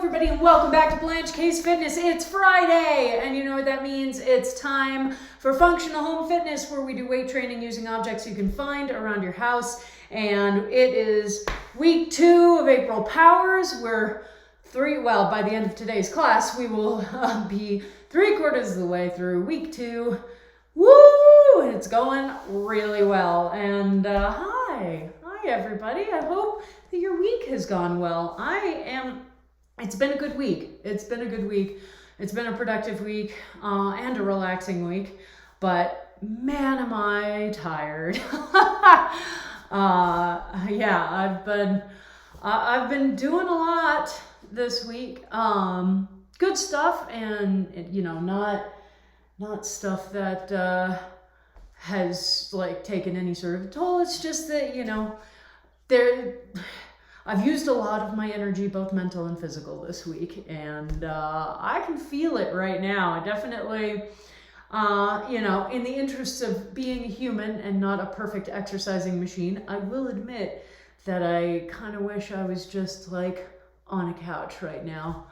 everybody, and welcome back to Blanche Fitness. It's Friday, and you know what that means. It's time for functional home fitness, where we do weight training using objects you can find around your house. And it is week 2 of April Powers. By the end of today's class, we will be 3/4 of the way through week 2. Woo! And it's going really well. And hi everybody. I hope that your week has gone well. It's been a good week. It's been a productive week and a relaxing week, but man, am I tired. I've been doing a lot this week. Good stuff, and not stuff that has like taken any sort of toll. It's just that I've used a lot of my energy, both mental and physical, this week, and I can feel it right now. I definitely, in the interests of being a human and not a perfect exercising machine, I will admit that I kind of wish I was just like on a couch right now.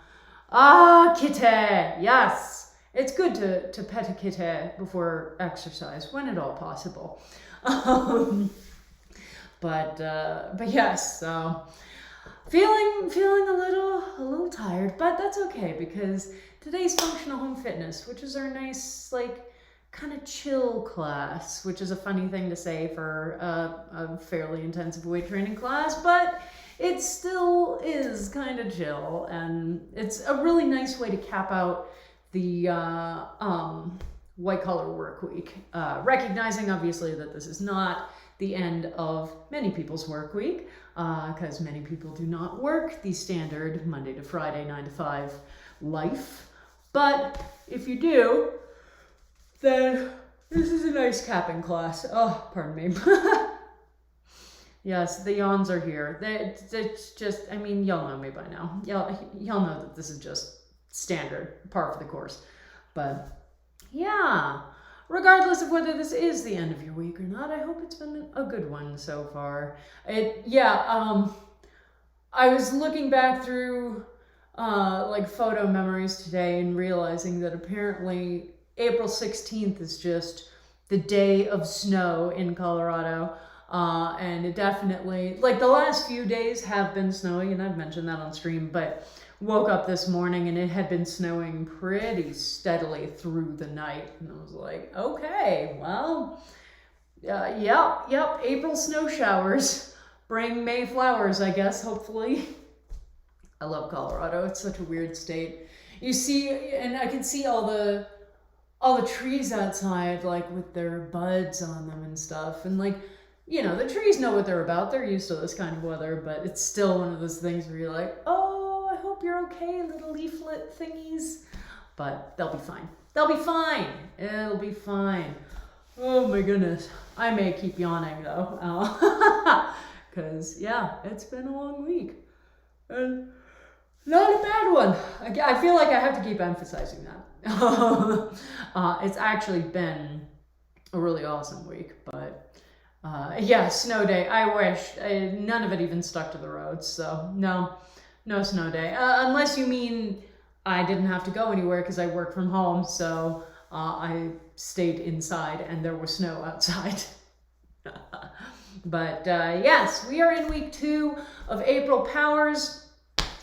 Kitty, yes. It's good to pet a kitty before exercise, when at all possible. But yes, so feeling a little tired, but that's okay, because today's functional home fitness, which is our nice, like, kind of chill class, which is a funny thing to say for a fairly intensive weight training class, but it still is kind of chill, and it's a really nice way to cap out the white collar work week, recognizing obviously that this is not the end of many people's work week, because many people do not work the standard Monday to Friday 9 to 5 life. But if you do, then this is a nice capping class. Oh, pardon me. Yes, the yawns are here. It's just, y'all know me by now. Y'all know that this is just standard, par for the course. But yeah, regardless of whether this is the end of your week or not, I hope it's been a good one so far. I was looking back through photo memories today and realizing that apparently April 16th is just the day of snow in Colorado. And it definitely, like, the last few days have been snowy, and I've mentioned that on stream, but woke up this morning and it had been snowing pretty steadily through the night. And I was like, okay, well, yep, April snow showers bring May flowers, I guess, hopefully. I love Colorado. It's such a weird state. You see, and I can see all the trees outside, like, with their buds on them and stuff. And, like, the trees know what they're about. They're used to this kind of weather, but it's still one of those things where you're like, oh, I hope you're okay, little leaflet thingies. But they'll be fine. It'll be fine. Oh my goodness. I may keep yawning though. Because, it's been a long week. And not a bad one. I feel like I have to keep emphasizing that. It's actually been a really awesome week, but snow day. I wish. None of it even stuck to the roads, so no snow day. Unless you mean I didn't have to go anywhere because I work from home, so I stayed inside and there was snow outside. But yes, we are in week 2 of April Powers,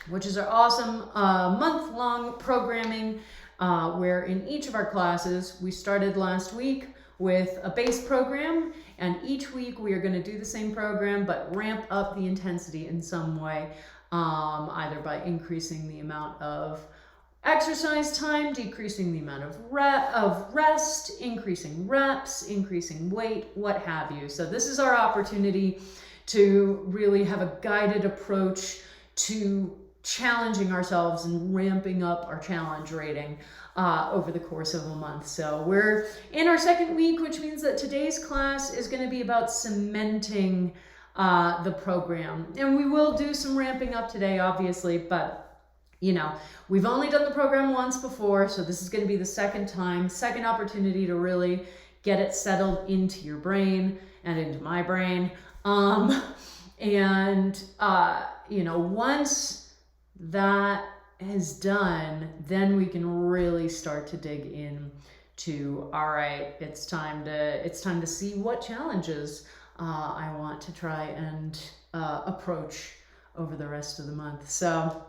which is our awesome month-long programming, where in each of our classes, we started last week with a base program, and each week we are going to do the same program but ramp up the intensity in some way, either by increasing the amount of exercise time, decreasing the amount of rest, increasing reps, increasing weight, what have you. So this is our opportunity to really have a guided approach to challenging ourselves and ramping up our challenge rating over the course of a month. So we're in our second week, which means that today's class is going to be about cementing the program. And we will do some ramping up today, obviously, but we've only done the program once before, so this is going to be the second opportunity to really get it settled into your brain and into my brain. Once that is done, then we can really start to dig in to, all right, it's time to see what challenges I want to try and approach over the rest of the month. So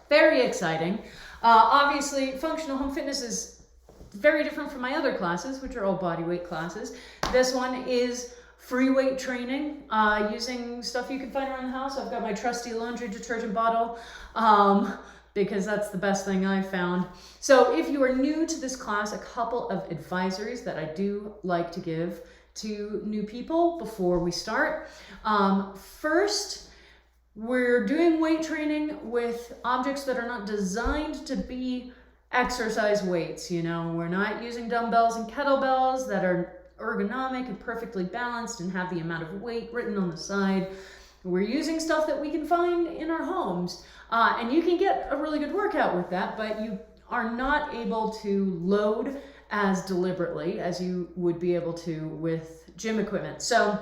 very exciting. Obviously, functional home fitness is very different from my other classes, which are all body weight classes. This one is free weight training, using stuff you can find around the house. I've got my trusty laundry detergent bottle, because that's the best thing I've found. So if you are new to this class, a couple of advisories that I do like to give to new people before we start. First, we're doing weight training with objects that are not designed to be exercise weights. You know, we're not using dumbbells and kettlebells that are ergonomic and perfectly balanced and have the amount of weight written on the side. We're using stuff that we can find in our homes, and you can get a really good workout with that, but you are not able to load as deliberately as you would be able to with gym equipment. So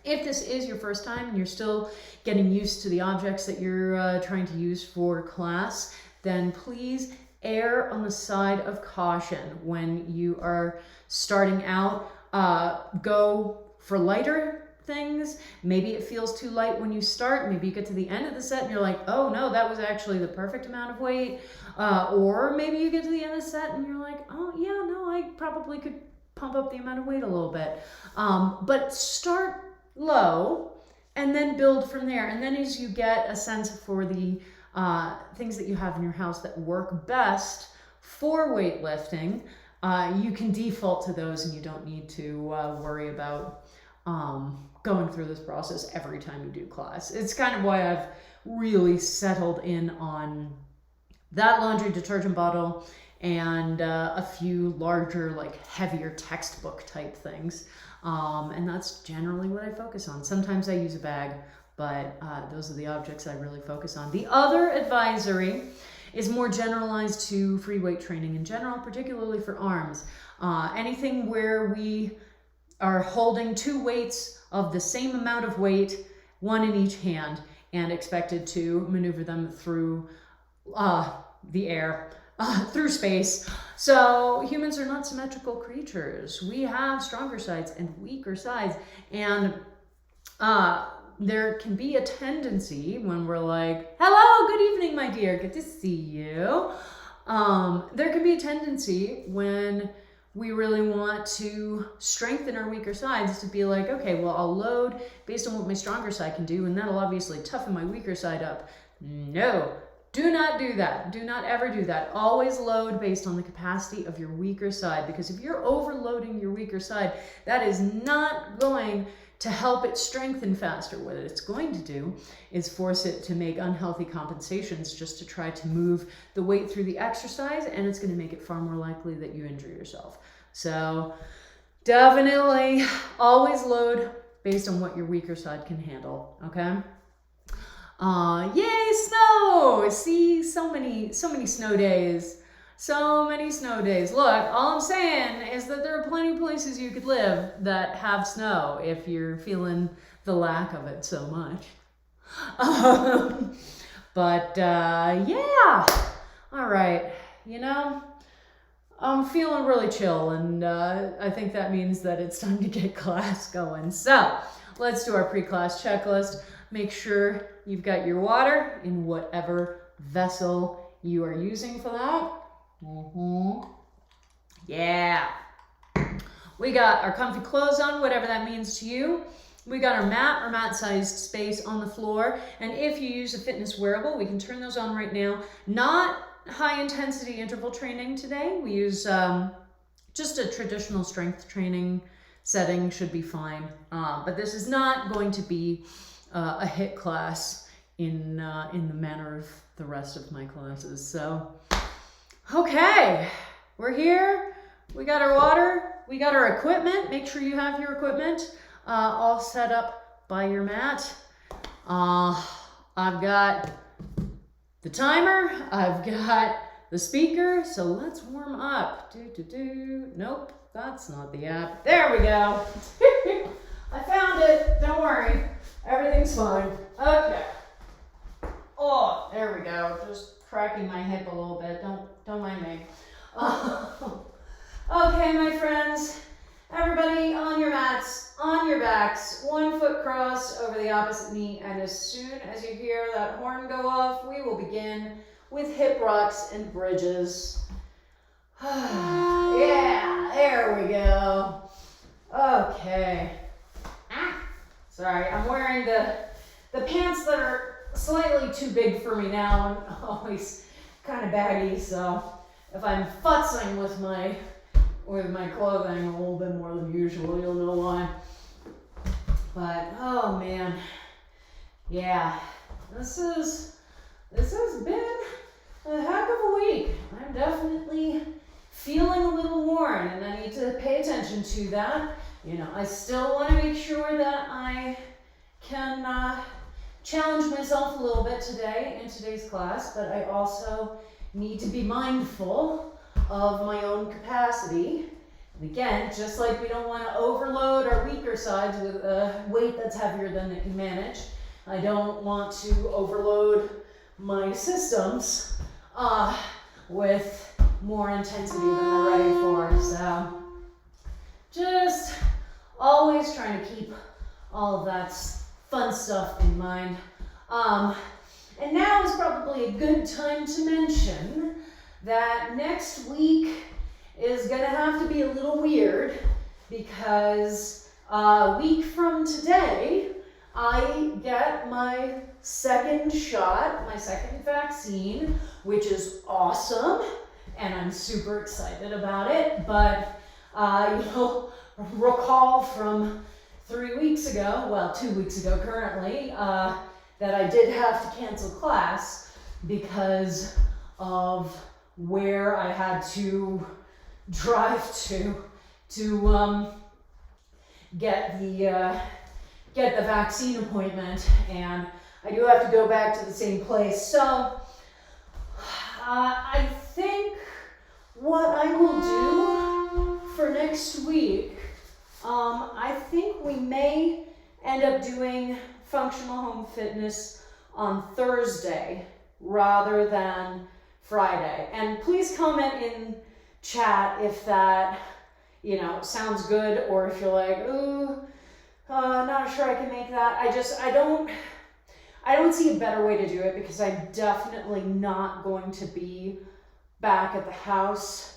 if this is your first time and you're still getting used to the objects that you're trying to use for class, then please err on the side of caution when you are starting out. Go for lighter things. Maybe it feels too light when you start. Maybe you get to the end of the set and you're like, oh no, that was actually the perfect amount of weight. Or maybe you get to the end of the set and you're like, oh yeah, no, I probably could pump up the amount of weight a little bit. But start low and then build from there. And then as you get a sense for the things that you have in your house that work best for weightlifting, you can default to those and you don't need to worry about going through this process every time you do class. It's kind of why I've really settled in on that laundry detergent bottle and a few larger, like heavier textbook type things. And that's generally what I focus on. Sometimes I use a bag, but those are the objects I really focus on. The other advisory is more generalized to free weight training in general, particularly for arms. Anything where we are holding two weights of the same amount of weight, one in each hand, and expected to maneuver them through the air, through space. So humans are not symmetrical creatures. We have stronger sides and weaker sides. And there can be a tendency when we're like, hello, good evening, my dear, good to see you. There can be a tendency when we really want to strengthen our weaker sides to be like, okay, well, I'll load based on what my stronger side can do, and that'll obviously toughen my weaker side up. No, do not do that. Do not ever do that. Always load based on the capacity of your weaker side, because if you're overloading your weaker side, that is not going to help it strengthen faster. What it's going to do is force it to make unhealthy compensations just to try to move the weight through the exercise, and it's going to make it far more likely that you injure yourself. So definitely always load based on what your weaker side can handle, okay? Yay, snow! See, so many snow days. So many snow days. Look, all I'm saying is that there are plenty of places you could live that have snow if you're feeling the lack of it so much. Yeah. All right. You know, I'm feeling really chill, and I think that means that it's time to get class going. So let's do our pre-class checklist. Make sure you've got your water in whatever vessel you are using for that. Yeah. We got our comfy clothes on, whatever that means to you. We got our mat or mat-sized space on the floor. And if you use a fitness wearable, we can turn those on right now. Not high-intensity interval training today. We use just a traditional strength training setting should be fine. But this is not going to be a HIIT class in the manner of the rest of my classes. So, okay, we're here. We got our water. We got our equipment. Make sure you have your equipment all set up by your mat. I've got the timer. I've got the speaker. So let's warm up. Nope, that's not the app. There we go. I found it. Don't worry. Everything's fine. Okay. Oh, there we go. Just cracking my head. on your backs, 1 foot crossed over the opposite knee, and as soon as you hear that horn go off, we will begin with hip rocks and bridges. Yeah, there we go. Okay. Sorry, I'm wearing the pants that are slightly too big for me now and always kind of baggy, so if I'm futzing with my clothing a little bit more than usual, you'll know why. But oh man, yeah, this has been a heck of a week. I'm definitely feeling a little worn, and I need to pay attention to that. You know, I still want to make sure that I can challenge myself a little bit today in today's class, but I also need to be mindful of my own capacity. And again, just like we don't want to overload our weaker sides with a weight that's heavier than it can manage, I don't want to overload my systems with more intensity than they're ready for. So just always trying to keep all of that fun stuff in mind. And now is probably a good time to mention that next week is gonna have to be a little weird because a week from today, I get my second shot, my second vaccine, which is awesome, and I'm super excited about it. But you'll recall from 3 weeks ago, well, 2 weeks ago currently, that I did have to cancel class because of where I had to drive to get the vaccine appointment, and I do have to go back to the same place. So I think what I will do for next week, I think we may end up doing functional home fitness on Thursday rather than Friday. And please comment in chat if that, sounds good, or if you're like, ooh, not sure I can make that. I don't see a better way to do it because I'm definitely not going to be back at the house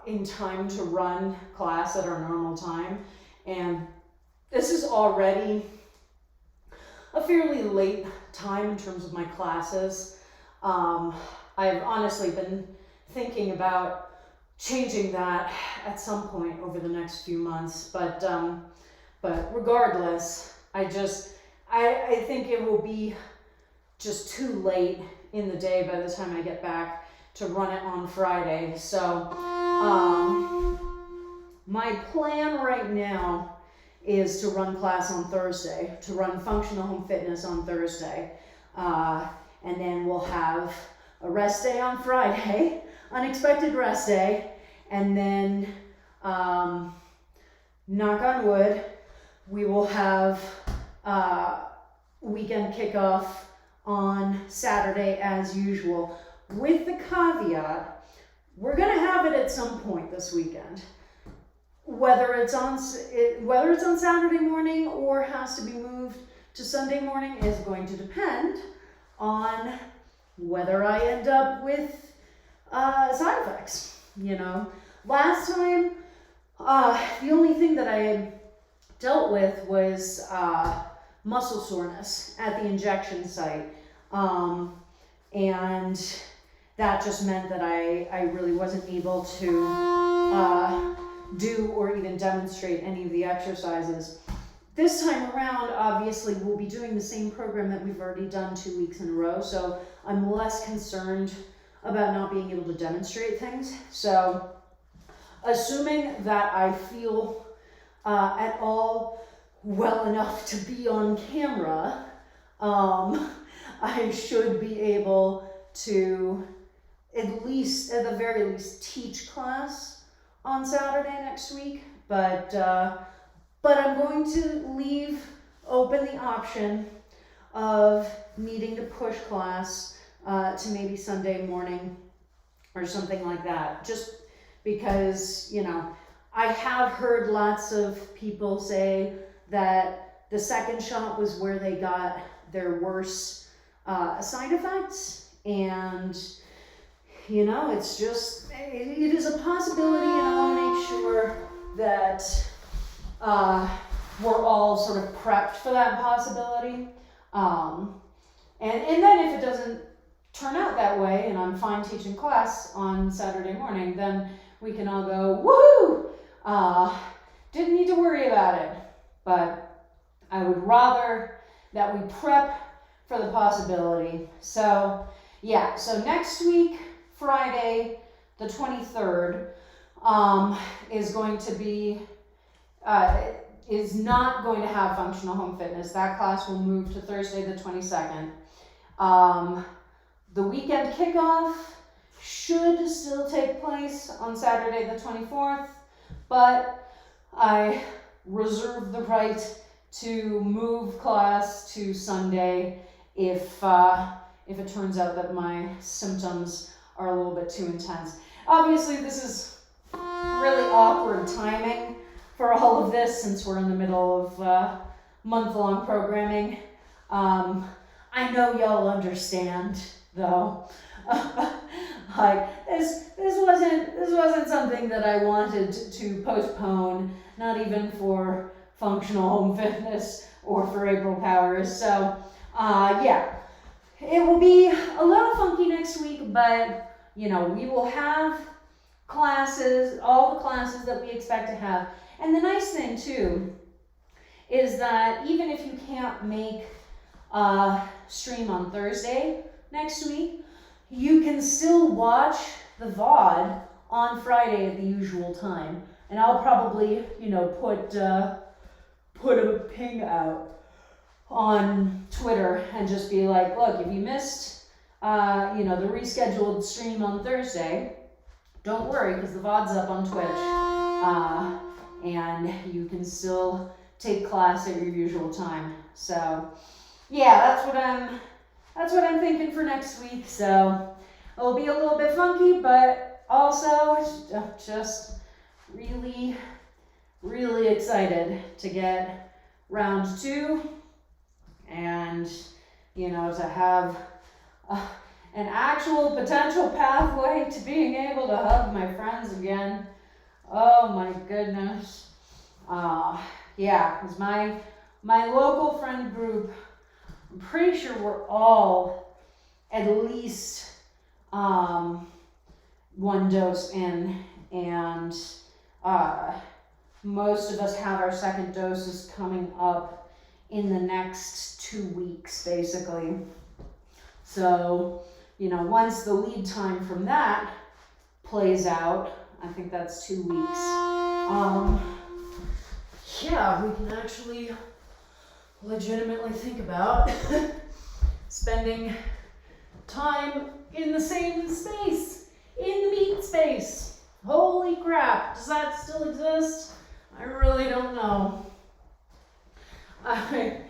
in time to run class at our normal time. And this is already a fairly late time in terms of my classes. I've honestly been thinking about changing that at some point over the next few months, but regardless, I think it will be just too late in the day by the time I get back to run it on Friday. So my plan right now is to run class on Thursday, to run functional home fitness on Thursday. And then we'll have a rest day on Friday, unexpected rest day, and then, knock on wood, we will have weekend kickoff on Saturday as usual, with the caveat, we're gonna have it at some point this weekend. Whether it's on Saturday morning or has to be moved to Sunday morning is going to depend on whether I end up with side effects. Last time, the only thing that I had dealt with was muscle soreness at the injection site, and that just meant that I really wasn't able to do or even demonstrate any of the exercises. This time around, obviously, we'll be doing the same program that we've already done 2 weeks in a row, so I'm less concerned about not being able to demonstrate things. So, assuming that I feel at all well enough to be on camera, I should be able to at the very least teach class on Saturday next week, but I'm going to leave open the option of needing to push class to maybe Sunday morning or something like that, just because, I have heard lots of people say that the second shot was where they got their worst side effects, and you know, it's just, it is a possibility, and I want to make sure that we're all sort of prepped for that possibility. And then if it doesn't turn out that way, and I'm fine teaching class on Saturday morning, then we can all go, woohoo! Didn't need to worry about it. But I would rather that we prep for the possibility. So yeah, so next week, Friday, the 23rd, is going to be, is not going to have functional home fitness. That class will move to Thursday, the 22nd. The weekend kickoff should still take place on Saturday, the 24th, but I reserve the right to move class to Sunday if it turns out that my symptoms are a little bit too intense. Obviously, this is really awkward timing for all of this since we're in the middle of month-long programming. I know y'all understand, though. Like this wasn't something that I wanted to postpone, not even for functional home fitness or for April Powers. So yeah, it will be a little funky next week, but you know, we will have classes, all the classes that we expect to have. And the nice thing too is that even if you can't make stream on Thursday next week, you can still watch the VOD on Friday at the usual time. And I'll probably, you know, put a ping out on Twitter and just be like, look, if you missed, you know, the rescheduled stream on Thursday, don't worry, because the VOD's up on Twitch, and you can still take class at your usual time. So yeah, that's what I'm thinking for next week. So it'll be a little bit funky, but also just really, really excited to get round 2 and, you know, to have an actual potential pathway to being able to hug my friends again. Oh my goodness. Yeah, because my local friend group, I'm pretty sure we're all at least 1 dose in, and most of us have our second doses coming up in the next 2 weeks, basically. So, you know, once the lead time from that plays out, I think that's 2 weeks, yeah, we can actually legitimately think about spending time in the same space, in the meat space. Holy crap, does that still exist? I really don't know. I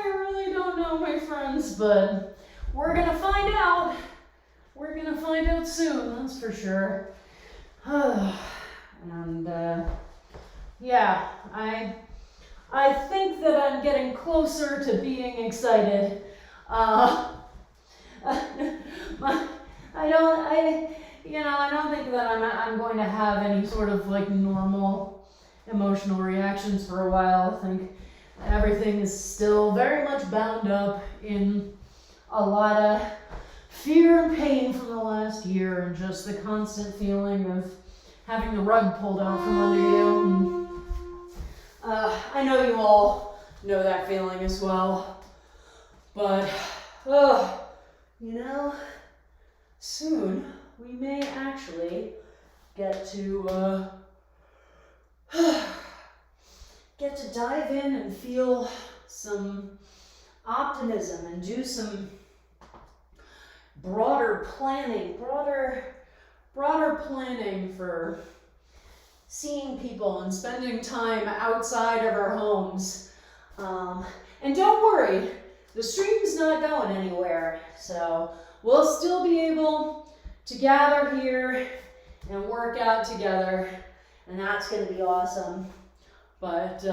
really don't know, my friends, but we're gonna find out. We're gonna find out soon, that's for sure. And yeah, I think that I'm getting closer to being excited. I don't think that I'm going to have any sort of like normal emotional reactions for a while. I think everything is still very much bound up in a lot of fear and pain from the last year, and just the constant feeling of having the rug pulled out from under you. And, I know you all know that feeling as well, but you know, soon we may actually get to dive in and feel some optimism and do some broader planning for seeing people and spending time outside of our homes. And don't worry, the stream's not going anywhere, so we'll still be able to gather here and work out together and that's going to be awesome. But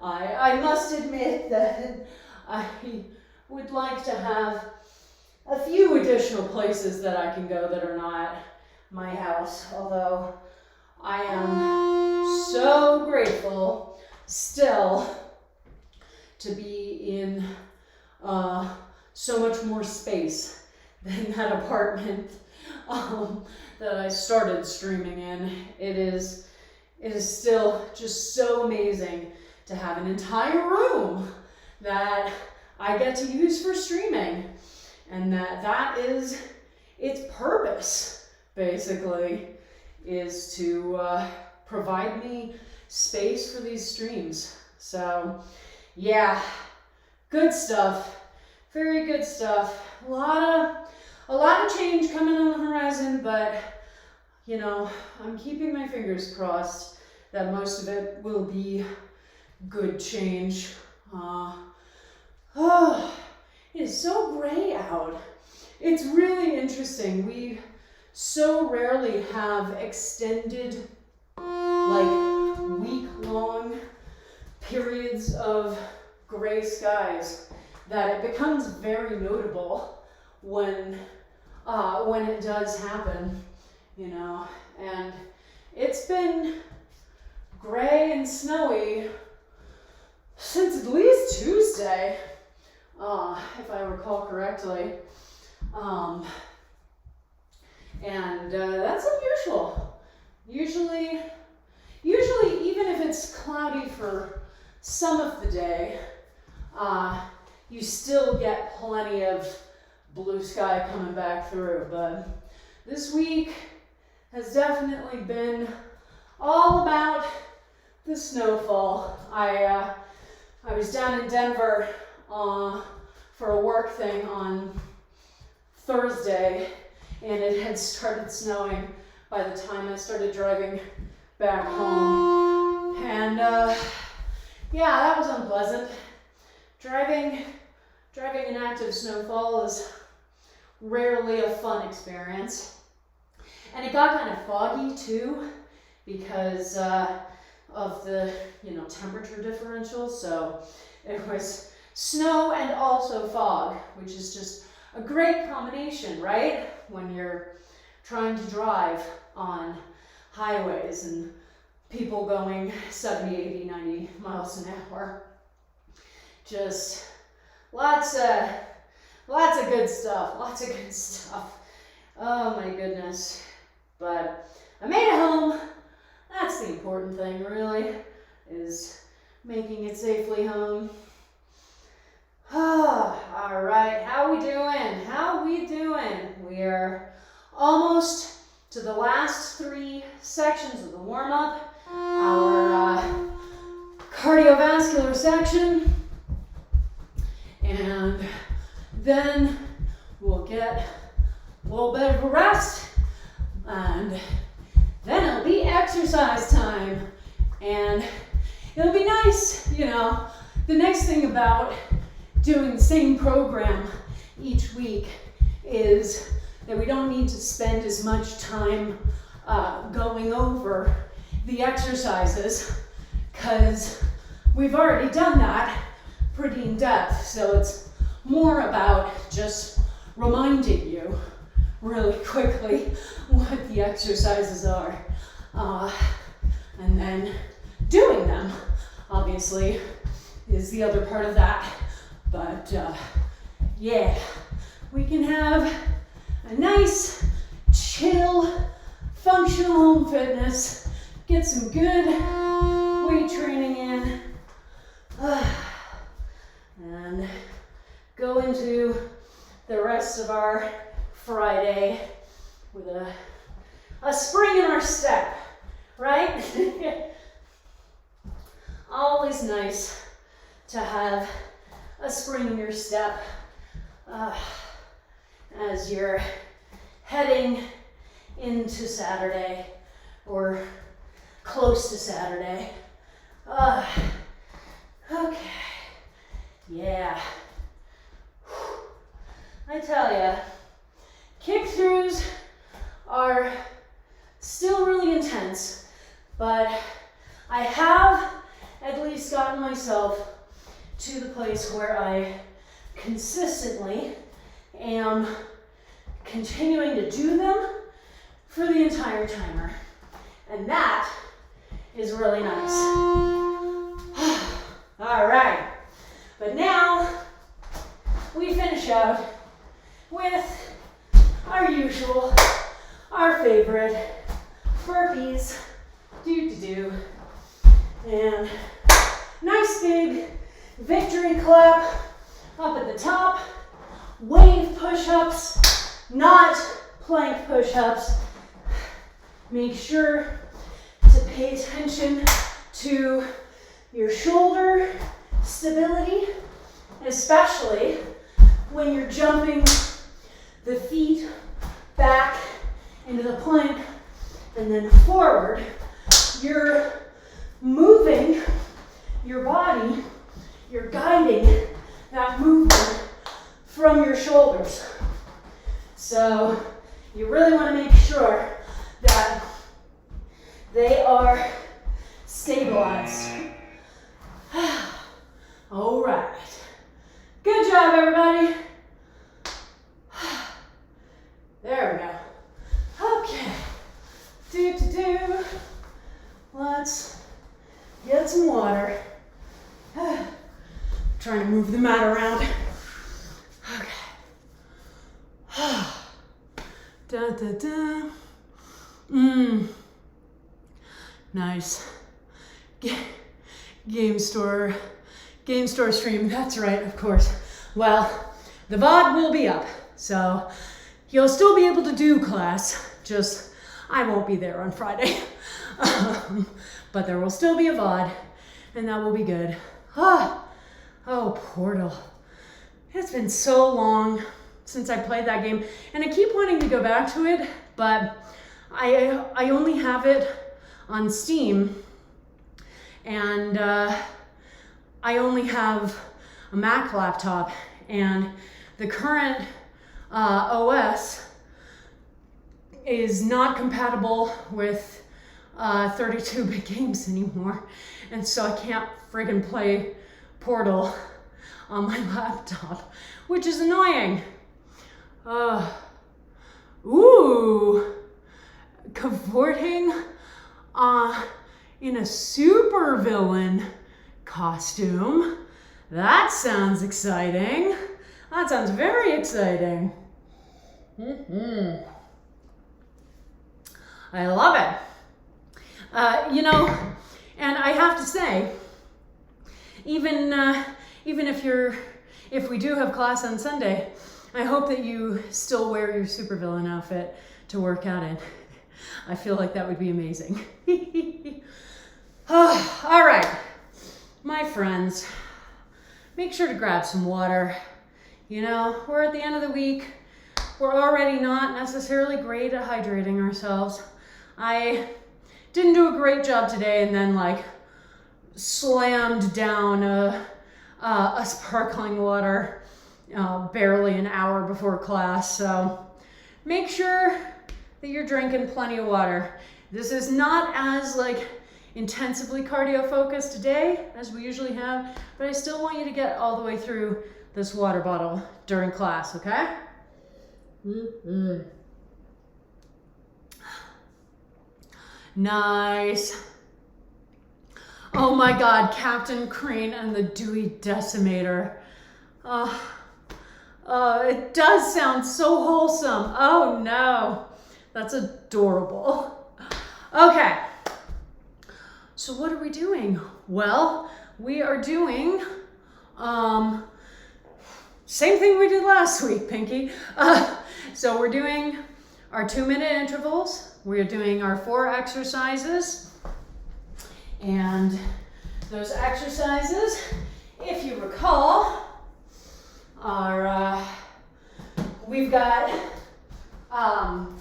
I must admit that I would like to have a few additional places that I can go that are not my house, although I am so grateful still to be in so much more space than that apartment that I started streaming in. It is still just so amazing to have an entire room that I get to use for streaming, and that is its purpose, basically, is to provide me space for these streams. So yeah, good stuff, very good stuff. A lot of change coming on the horizon, but you know, I'm keeping my fingers crossed that most of it will be good change. It is so gray out. It's really interesting. We so rarely have extended, like, week-long periods of gray skies that it becomes very notable when it does happen, you know. And it's been gray and snowy since at least Tuesday, if I recall correctly. And that's unusual. Usually, even if it's cloudy for some of the day, you still get plenty of blue sky coming back through. But this week has definitely been all about the snowfall. I was down in Denver for a work thing on Thursday, and it had started snowing by the time I started driving back home. And yeah, that was unpleasant. Driving in active snowfall is rarely a fun experience. And it got kind of foggy too because of the, you know, temperature differential. So it was snow and also fog, which is just a great combination, right? When you're trying to drive on highways and people going 70, 80, 90 miles an hour. Just lots of good stuff. Oh my goodness. But I made it home. That's the important thing, really, is making it safely home. All right, how we doing? We are almost to the last 3 sections of the warm-up. Our cardiovascular section. And then we'll get a little bit of a rest, and then it'll be exercise time. And it'll be nice, you know. The next thing about doing the same program each week is that we don't need to spend as much time going over the exercises, because we've already done that pretty in depth. So it's more about just reminding you really quickly what the exercises are, and then doing them, obviously, is the other part of that. But yeah, we can have a nice, chill, functional home fitness, get some good weight training in, and go into the rest of our Friday with a spring in our step, right? Always nice to have a spring in your step as you're heading into Saturday or close to Saturday. Okay, yeah. I tell ya, kick-throughs are still really intense. gotten myself to the place where I consistently am continuing to do them for the entire timer. And that is really nice. All right, but now we finish out with our usual, our favorite burpees. And nice big victory clap up at the top. Wave push-ups, not plank push-ups. Make sure to pay attention to your shoulder stability, especially when you're jumping the feet back into the plank and then forward. You're moving your body, you're guiding that movement from your shoulders. So you really want to make sure that they are stabilized. All right. Good job, everybody. There we go. Okay. Let's get some water. Trying to move the mat around. Okay. Nice. Game store stream. That's right, of course. Well, the VOD will be up, so you'll still be able to do class. Just I won't be there on Friday, but there will still be a VOD, and that will be good. Oh, Portal. It's been so long since I played that game, and I keep wanting to go back to it, but I only have it on Steam, and I only have a Mac laptop, and the current OS is not compatible with 32-bit games anymore, and so I can't friggin' play Portal on my laptop, which is annoying. Cavorting in a supervillain costume. That sounds exciting. That sounds very exciting. I love it. And I have to say, even if we do have class on Sunday, I hope that you still wear your supervillain outfit to work out in. I feel like that would be amazing. All right, my friends, make sure to grab some water. We're at the end of the week. We're already not necessarily great at hydrating ourselves. I didn't do a great job today and then slammed down a sparkling water barely an hour before class. So make sure that you're drinking plenty of water. This is not as intensively cardio focused today as we usually have, but I still want you to get all the way through this water bottle during class, okay? Nice. Oh my God, Captain Crane and the Dewey Decimator. It does sound so wholesome. Oh no, that's adorable. Okay, so what are we doing? Well, we are doing same thing we did last week, Pinky. So we're doing our 2-minute intervals. We're doing our 4 exercises. And those exercises, if you recall, are we've got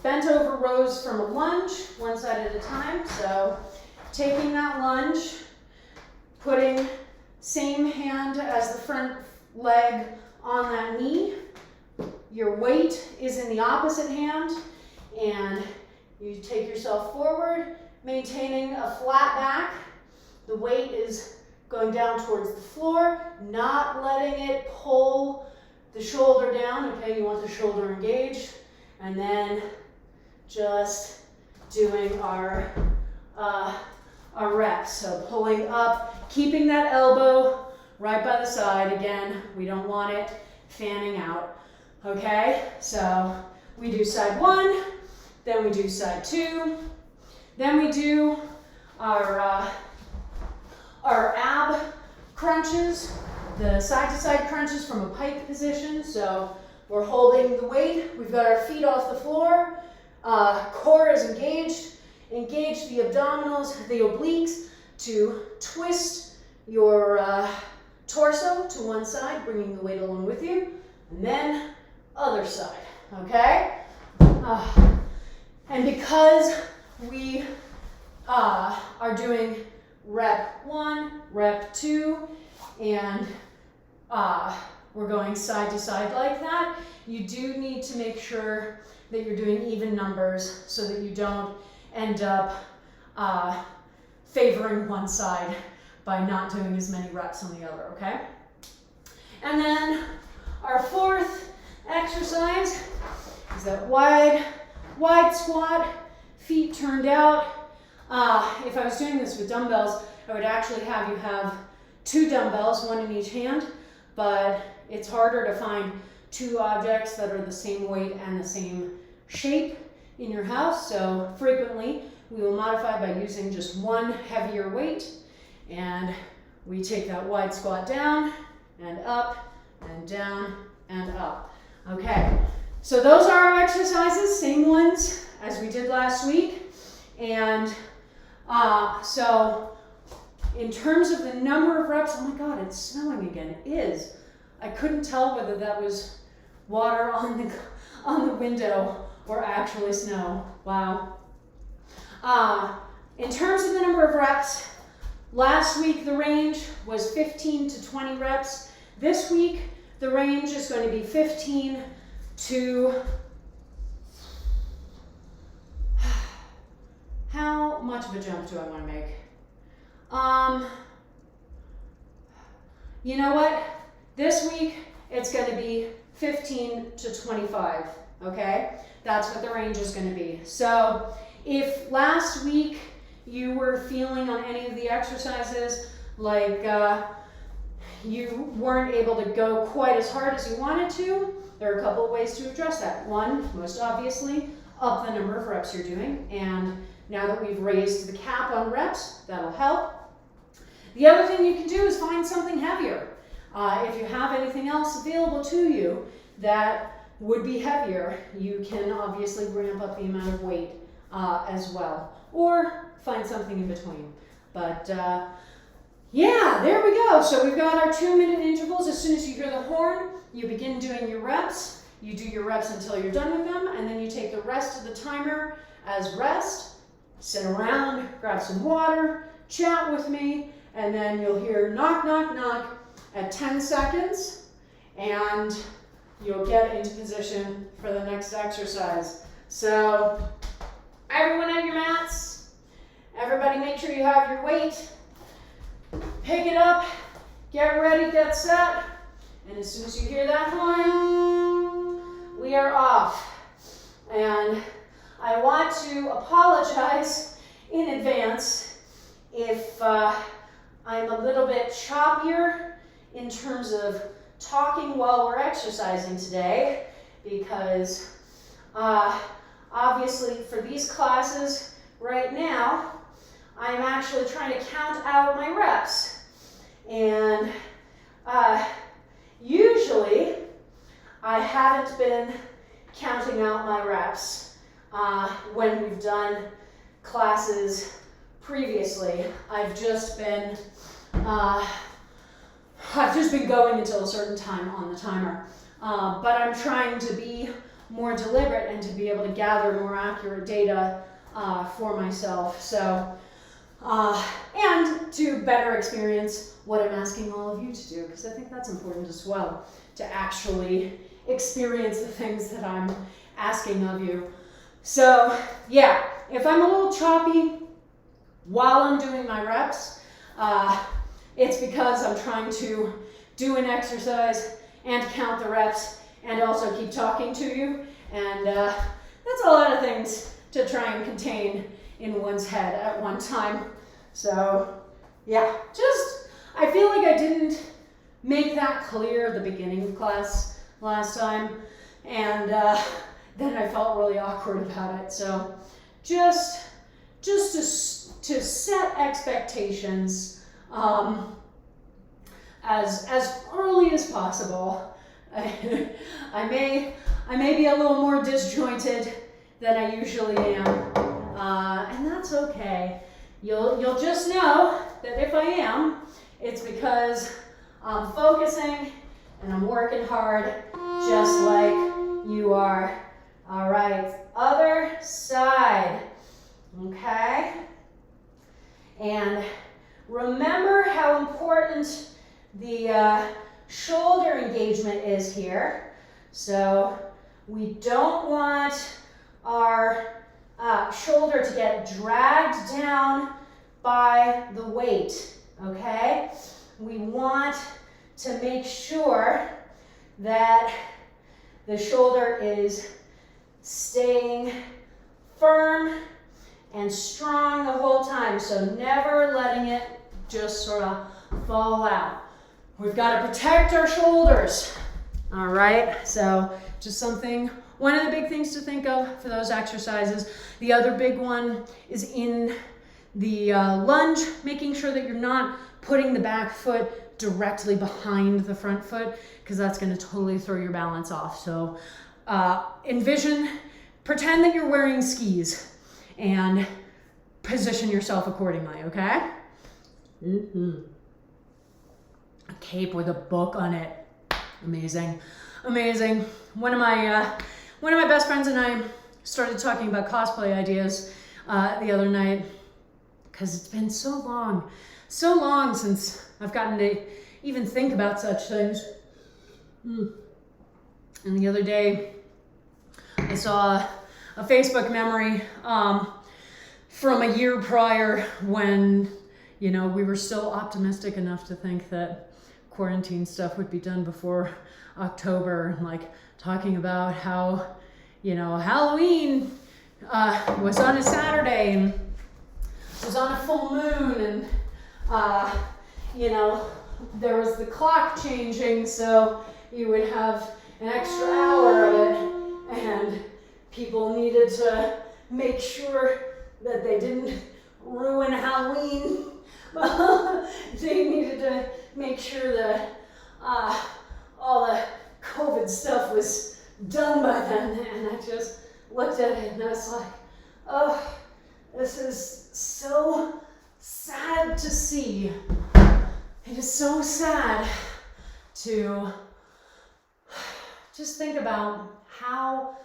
bent over rows from a lunge, one side at a time. So taking that lunge, putting same hand as the front leg on that knee. Your weight is in the opposite hand, and you take yourself forward, maintaining a flat back. The weight is going down towards the floor, not letting it pull the shoulder down, okay? You want the shoulder engaged, and then just doing our reps. So pulling up, keeping that elbow right by the side. Again, we don't want it fanning out, okay? So we do side 1, then we do side 2, then we do our ab crunches, the side-to-side crunches from a pike position. So we're holding the weight, we've got our feet off the floor, core is engaged, engage the abdominals, the obliques to twist your torso to one side, bringing the weight along with you, and then other side, okay? And because we are doing rep 1, rep 2, and we're going side to side like that, you do need to make sure that you're doing even numbers so that you don't end up favoring one side by not doing as many reps on the other, okay? And then our 4th exercise is that wide squat, feet turned out. If I was doing this with dumbbells, I would actually have you have 2 dumbbells, 1 in each hand, but it's harder to find 2 objects that are the same weight and the same shape in your house, so frequently we will modify by using just 1 heavier weight, and we take that wide squat down and up and down and up. Okay, so those are our exercises, same ones as we did last week. And so in terms of the number of reps, oh my God, it's snowing again. It is. I couldn't tell whether that was water on the window or actually snow. Wow. In terms of the number of reps, last week the range was 15 to 20 reps. This week the range is going to be 15 to... How much of a jump do I want to make? You know what? This week it's going to be 15 to 25, okay? That's what the range is going to be. So if last week you were feeling on any of the exercises like you weren't able to go quite as hard as you wanted to, there are a couple of ways to address that. One, most obviously, up the number of reps you're doing, and now that we've raised the cap on reps, that'll help. The other thing you can do is find something heavier. If you have anything else available to you that would be heavier, you can obviously ramp up the amount of weight as well, or find something in between. But yeah, there we go. So we've got our 2-minute intervals. As soon as you hear the horn, you begin doing your reps. You do your reps until you're done with them, and then you take the rest of the timer as rest. Sit around, grab some water, chat with me, and then you'll hear knock, knock, knock at 10 seconds, and you'll get into position for the next exercise. So everyone on your mats, everybody make sure you have your weight, pick it up, get ready, get set, and as soon as you hear that horn, we are off. And I want to apologize in advance if I'm a little bit choppier in terms of talking while we're exercising today, because obviously for these classes right now, I'm actually trying to count out my reps. And usually I haven't been counting out my reps when we've done classes previously. I've just been going until a certain time on the timer. But I'm trying to be more deliberate and to be able to gather more accurate data for myself. So, and to better experience what I'm asking all of you to do, because I think that's important as well, to actually experience the things that I'm asking of you. So yeah, if I'm a little choppy while I'm doing my reps, it's because I'm trying to do an exercise and count the reps and also keep talking to you. And that's a lot of things to try and contain in one's head at one time. So yeah, I feel like I didn't make that clear at the beginning of class last time. And then I felt really awkward about it. So just to set expectations as early as possible. I may be a little more disjointed than I usually am, and that's okay. You'll just know that if I am, it's because I'm focusing and I'm working hard, just like you are. All right, other side, okay? And remember how important the shoulder engagement is here. So we don't want our shoulder to get dragged down by the weight, okay? We want to make sure that the shoulder is staying firm and strong the whole time, so never letting it just sort of fall out. We've got to protect our shoulders. All right, so just one of the big things to think of for those exercises. The other big one is in the lunge, making sure that you're not putting the back foot directly behind the front foot, because that's going to totally throw your balance off. So pretend that you're wearing skis and position yourself accordingly, okay? A cape with a book on it. Amazing. Amazing. One of my best friends and I started talking about cosplay ideas the other night, because it's been so long since I've gotten to even think about such things. And the other day, I saw a Facebook memory from a year prior when, we were still optimistic enough to think that quarantine stuff would be done before October, and talking about how, Halloween was on a Saturday and was on a full moon, and there was the clock changing, so you would have an extra hour of it, and people needed to make sure that they didn't ruin Halloween. They needed to make sure that all the COVID stuff was done by then, and I just looked at it and I was like, oh, this is so sad to see. It is so sad to just think about how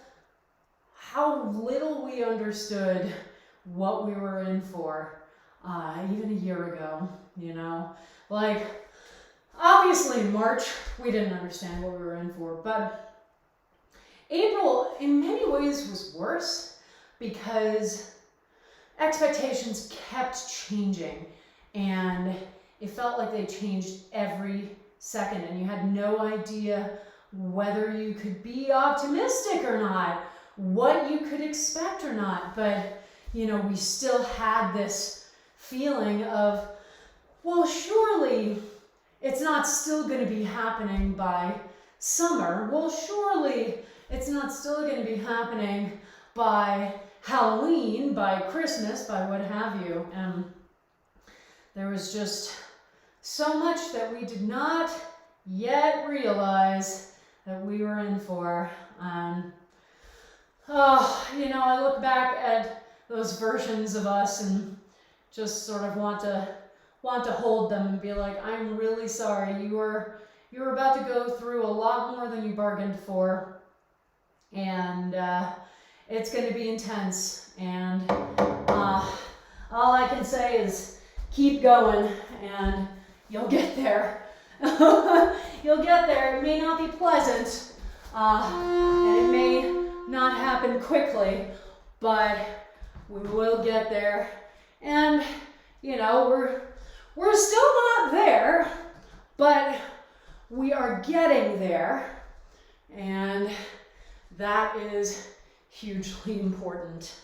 little we understood what we were in for even a year ago, obviously in March we didn't understand what we were in for, but April in many ways was worse because expectations kept changing, and it felt like they changed every second, and you had no idea whether you could be optimistic or not, what you could expect or not. But we still had this feeling of, well, surely it's not still going to be happening by summer. Well, surely it's not still going to be happening by Halloween, by Christmas, by what have you. And there was just so much that we did not yet realize that we were in for. I look back at those versions of us and just sort of want to hold them and be like, I'm really sorry. You were about to go through a lot more than you bargained for, and it's going to be intense. And all I can say is keep going, and you'll get there. You'll get there. It may not be pleasant, and it may not happen quickly, but we will get there. And we're We're still not there, but we are getting there, and that is hugely important.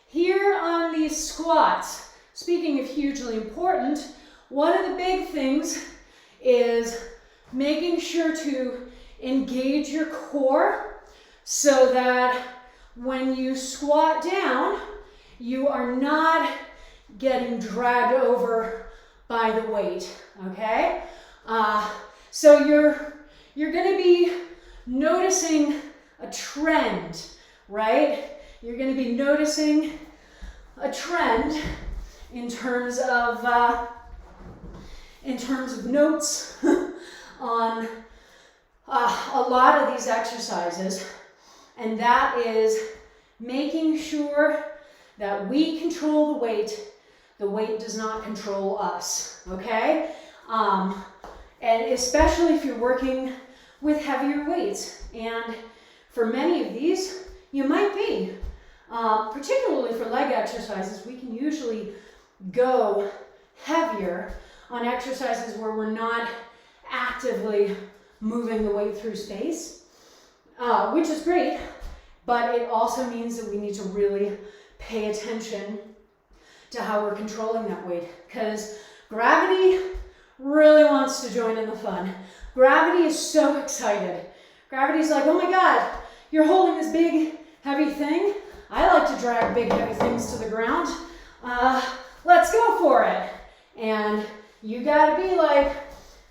Here on these squats, speaking of hugely important, one of the big things is making sure to engage your core so that when you squat down, you are not getting dragged over by the weight, okay? So you're gonna be noticing a trend, right? You're gonna be noticing a trend in terms of notes on a lot of these exercises, and that is making sure that we control the weight does not control us, okay? And especially if you're working with heavier weights, and for many of these, you might be. Particularly for leg exercises, we can usually go heavier on exercises where we're not actively moving the weight through space, which is great, but it also means that we need to really pay attention to how we're controlling that weight, because gravity really wants to join in the fun. Gravity is so excited. Gravity's like, oh my God, you're holding this big, heavy thing. I like to drag big, heavy things to the ground. Let's go for it. And you gotta be like,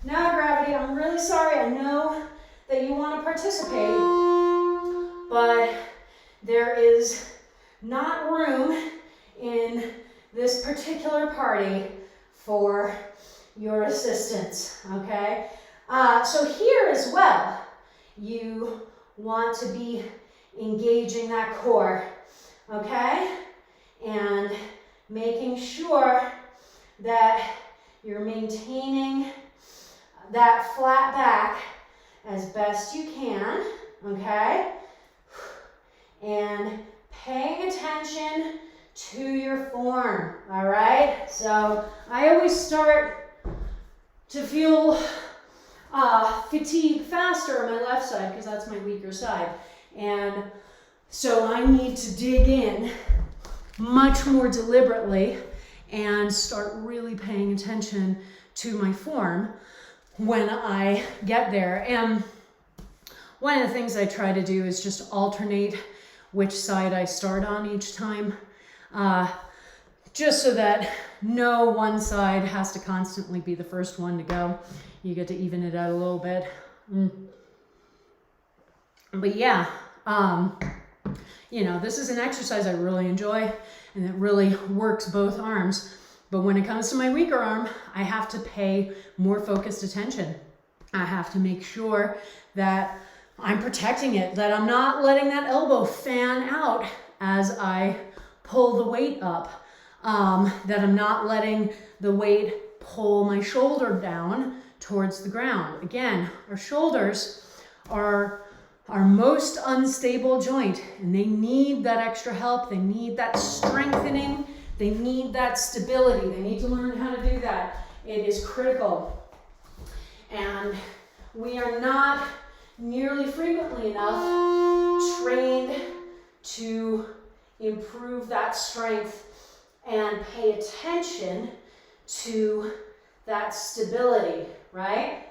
no, gravity, I'm really sorry. I know that you want to participate, but there is not room in this particular party for your assistance, okay? So here as well, you want to be engaging that core, okay? And making sure that you're maintaining that flat back as best you can, okay? And paying attention to your form, all right? So I always start to feel fatigue faster on my left side because that's my weaker side. And so I need to dig in much more deliberately and start really paying attention to my form when I get there. And one of the things I try to do is just alternate which side I start on each time, just so that no one side has to constantly be the first one to go. You get to even it out a little bit. But yeah, you know, this is an exercise I really enjoy and it really works both arms. But when it comes to my weaker arm, I have to pay more focused attention. I have to make sure that I'm protecting it, that I'm not letting that elbow fan out as I pull the weight up, that I'm not letting the weight pull my shoulder down towards the ground. Again, our shoulders are our most unstable joint, and they need that extra help. They need that strengthening. They need that stability. They need to learn how to do that. It is critical. And we are not nearly frequently enough trained to improve that strength and pay attention to that stability, right?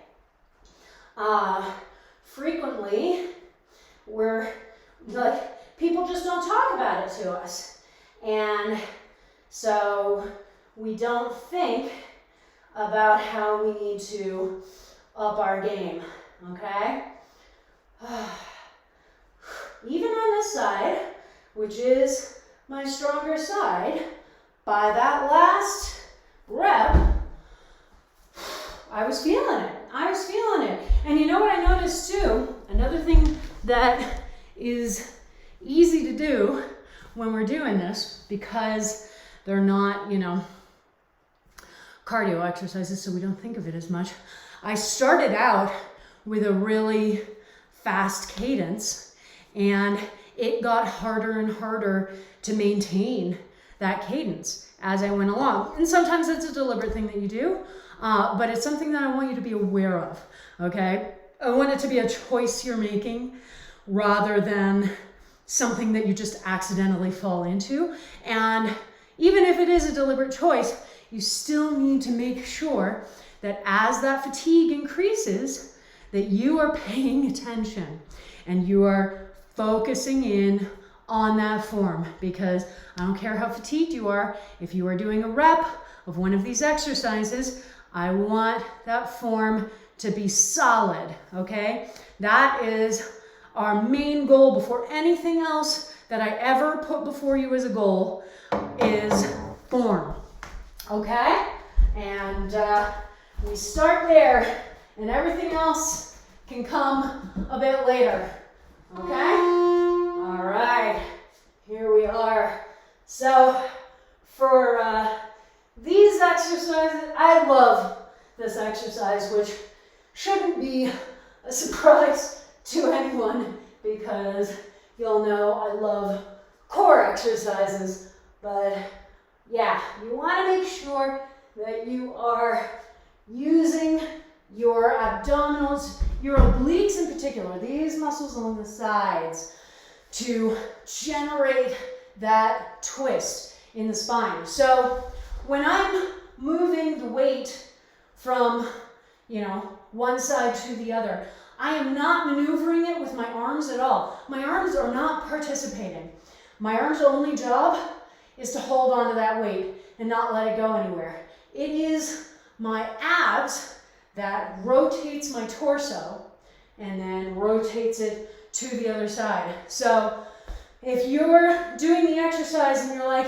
Frequently, we're like, people just don't talk about it to us. And so we don't think about how we need to up our game, okay? Even on this side, which is my stronger side, by that last rep, I was feeling it. I was feeling it. And you know what I noticed too? Another thing that is easy to do when we're doing this, because they're not, you know, cardio exercises, so we don't think of it as much. I started out with a really fast cadence, and it got harder and harder to maintain that cadence as I went along. And sometimes it's a deliberate thing that you do, but it's something that I want you to be aware of, okay? I want it to be a choice you're making rather than something that you just accidentally fall into. And even if it is a deliberate choice, you still need to make sure that as that fatigue increases, that you are paying attention and you are focusing in on that form, because I don't care how fatigued you are, if you are doing a rep of one of these exercises, I want that form to be solid, okay? That is our main goal before anything else that I ever put before you as a goal is form, okay? And we start there, and everything else can come a bit later, okay? All right, here we are. So for these exercises, I love this exercise, which shouldn't be a surprise to anyone because you'll know I love core exercises. But yeah, you want to make sure that you are using your abdominals, your obliques in particular, these muscles along the sides, to generate that twist in the spine. So when I'm moving the weight from, one side to the other, I am not maneuvering it with my arms at all. My arms are not participating. My arms' only job is to hold on to that weight and not let it go anywhere. It is my abs that rotates my torso and then rotates it to the other side. So if you're doing the exercise and you're like,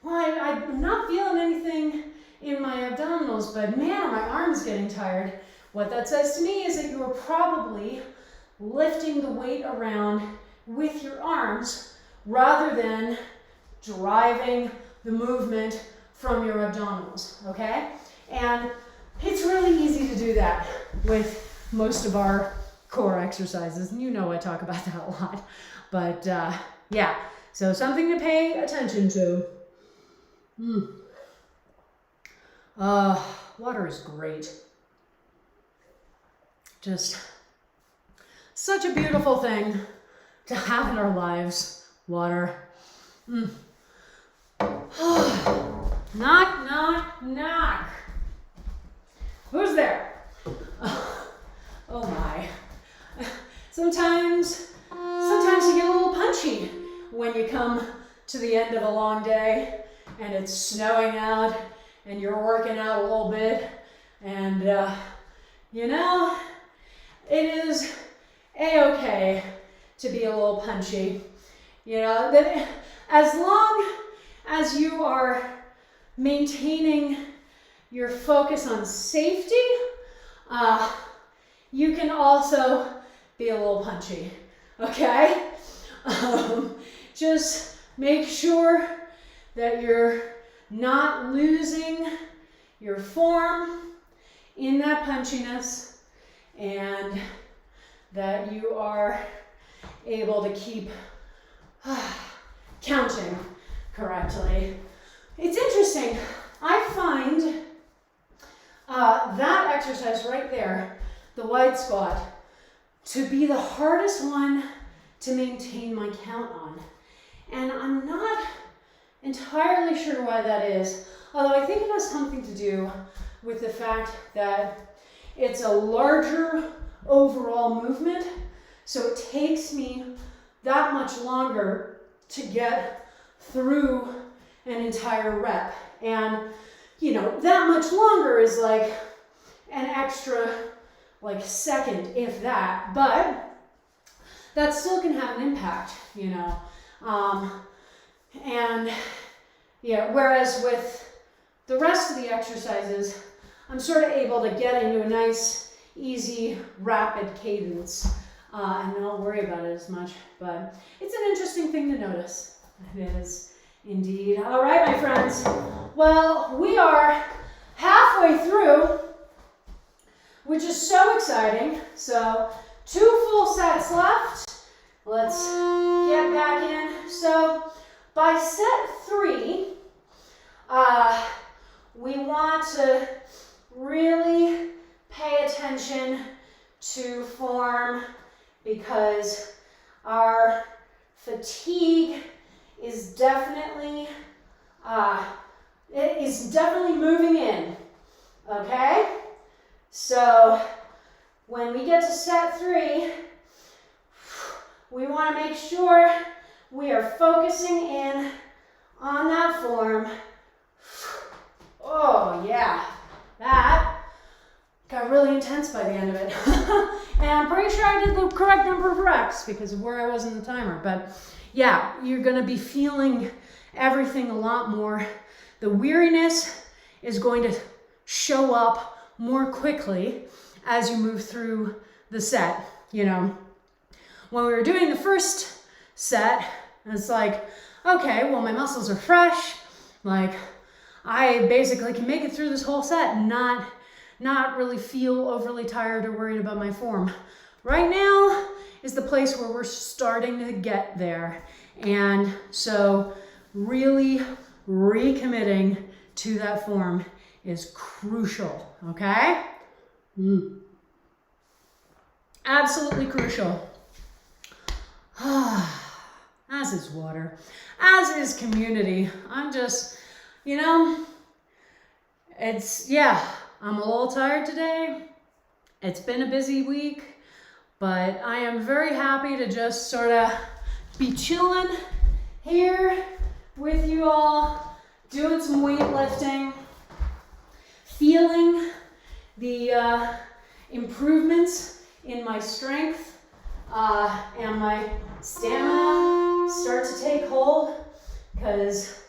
well, I'm not feeling anything in my abdominals, but man, my arm's getting tired. What that says to me is that you're probably lifting the weight around with your arms rather than driving the movement from your abdominals, okay? And it's really easy to do that with most of our core exercises. And you know I talk about that a lot. But yeah, so something to pay attention to. Water is great. Just such a beautiful thing to have in our lives. Water. Knock, knock, knock. Who's there? Oh my. Sometimes you get a little punchy when you come to the end of a long day and it's snowing out and you're working out a little bit and it is a-okay to be a little punchy. That as long as you are maintaining your focus on safety, you can also be a little punchy, okay? Just make sure that you're not losing your form in that punchiness and that you are able to keep counting correctly. It's interesting. I find that exercise right there, the wide squat, to be the hardest one to maintain my count on. And I'm not entirely sure why that is, although I think it has something to do with the fact that it's a larger overall movement, so it takes me that much longer to get through an entire rep. And that much longer is like an extra second, if that, but that still can have an impact, whereas with the rest of the exercises, I'm sort of able to get into a nice, easy, rapid cadence and not worry about it as much, but it's an interesting thing to notice. It is indeed. All right, my friends. Well, we are halfway through, which is so exciting. So 2 full sets left. Let's get back in. So by set 3, 3, we want to really pay attention to form because our fatigue is definitely moving in, okay? So when we get to set 3, we want to make sure we are focusing in on that form. Oh yeah, that got really intense by the end of it. And I'm pretty sure I did the correct number of reps because of where I was in the timer. But yeah, you're going to be feeling everything a lot more. The weariness is going to show up more quickly as you move through the set. You know, when we were doing the first set, it's like, okay, well, my muscles are fresh. Like, I basically can make it through this whole set and not really feel overly tired or worried about my form. Right now is the place where we're starting to get there. And so really recommitting to that form is crucial, okay? Absolutely crucial. As is water, as is community. I'm just, you know, I'm a little tired today. It's been a busy week, but I am very happy to just sort of be chilling here with you all, doing some weightlifting, feeling the improvements in my strength and my stamina start to take hold, because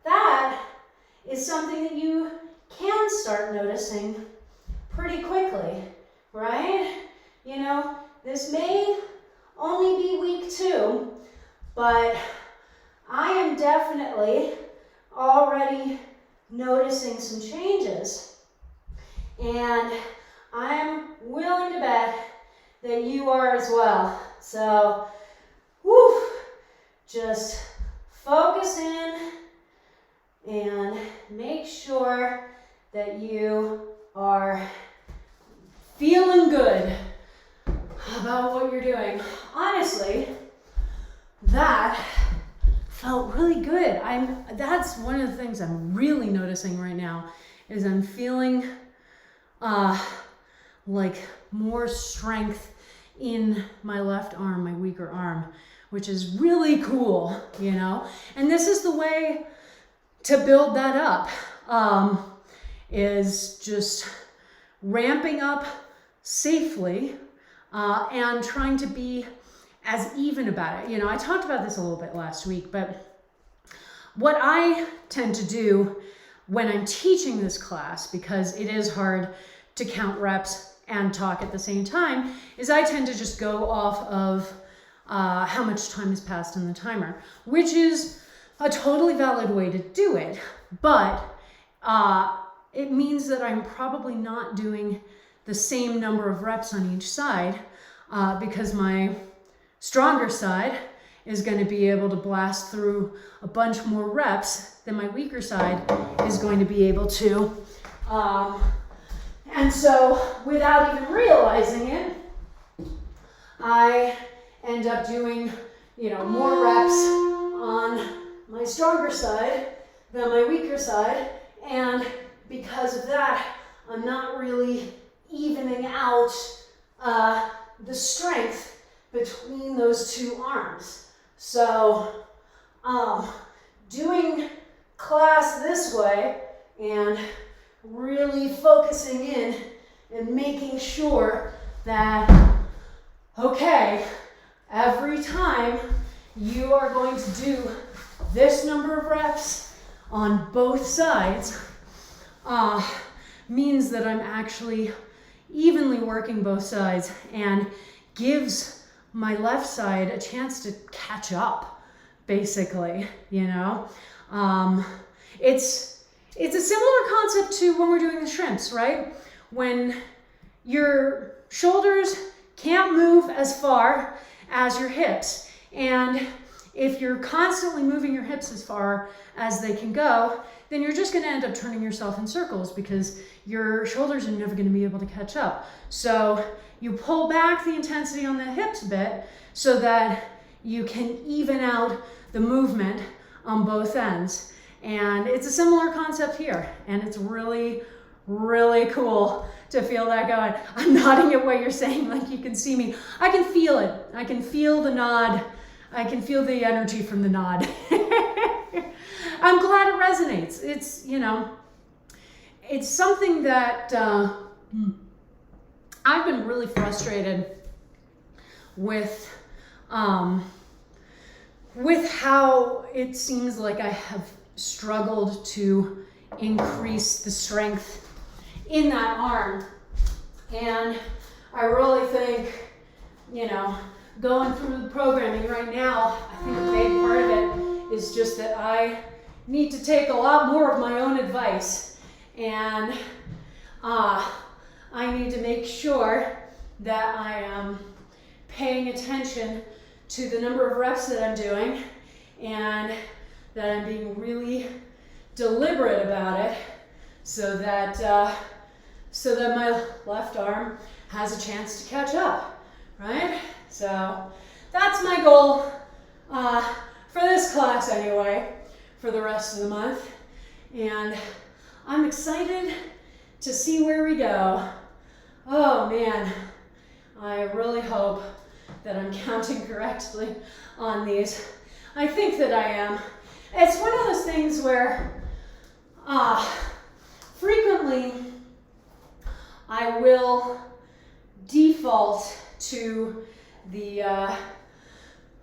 that is something that you can start noticing pretty quickly, right? You know, this may only be week 2, but I am definitely already noticing some changes, and I'm willing to bet that you are as well. So, just focus in and make sure that you are feeling good about what you're doing. Honestly, that felt really good. That's one of the things I'm really noticing right now is I'm feeling like more strength in my left arm, my weaker arm, which is really cool, you know? And this is the way to build that up, is just ramping up safely and trying to be as even about it. You know, I talked about this a little bit last week, but what I tend to do when I'm teaching this class, because it is hard to count reps and talk at the same time, is I tend to just go off of how much time has passed in the timer, which is a totally valid way to do it, but it means that I'm probably not doing the same number of reps on each side because my stronger side is going to be able to blast through a bunch more reps than my weaker side is going to be able to. And so without even realizing it, I end up doing, you know, more reps on my stronger side than my weaker side. And because of that, I'm not really evening out the strength between those two arms. So doing class this way and really focusing in and making sure that, okay, every time you are going to do this number of reps on both sides means that I'm actually evenly working both sides and gives my left side a chance to catch up, basically, you know. It's a similar concept to when we're doing the shrimps, right? When your shoulders can't move as far as your hips, and if you're constantly moving your hips as far as they can go, then you're just going to end up turning yourself in circles because your shoulders are never going to be able to catch up. So you pull back the intensity on the hips a bit so that you can even out the movement on both ends. And it's a similar concept here, and it's really, really cool to feel that going. I'm nodding at what you're saying, like you can see me. I can feel it. I can feel the nod. I can feel the energy from the nod. I'm glad it resonates. It's, you know, it's something that I've been really frustrated with how it seems like I have struggled to increase the strength in that arm. And I really think, you know, going through the programming right now, I think a big part of it is just that I need to take a lot more of my own advice, and I need to make sure that I am paying attention to the number of reps that I'm doing and that I'm being really deliberate about it so that my left arm has a chance to catch up, right? So that's my goal for this class anyway, for the rest of the month. And I'm excited to see where we go. Oh man, I really hope that I'm counting correctly on these. I think that I am. It's one of those things where frequently I will default to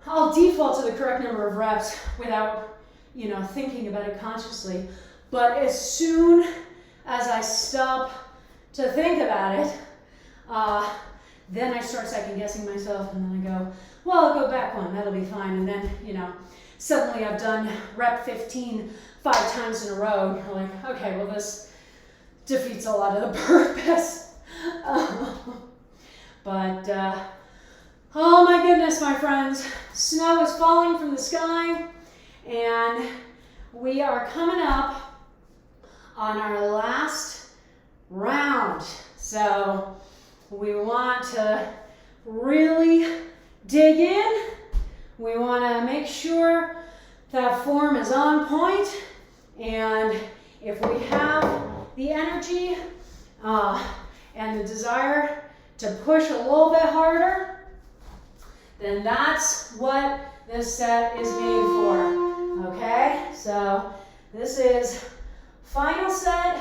I'll default to the correct number of reps without, you know, thinking about it consciously. But as soon as I stop to think about it, then I start second guessing myself, and then I go, well, I'll go back one, that'll be fine. And then, you know, suddenly I've done rep 15 5 times in a row. And you're like, okay, well, this defeats a lot of the purpose. Oh my goodness, my friends, snow is falling from the sky, and we are coming up on our last round. So we want to really dig in. We want to make sure that form is on point, and if we have the energy and the desire to push a little bit harder, then that's what this set is made for, okay? So this is final set,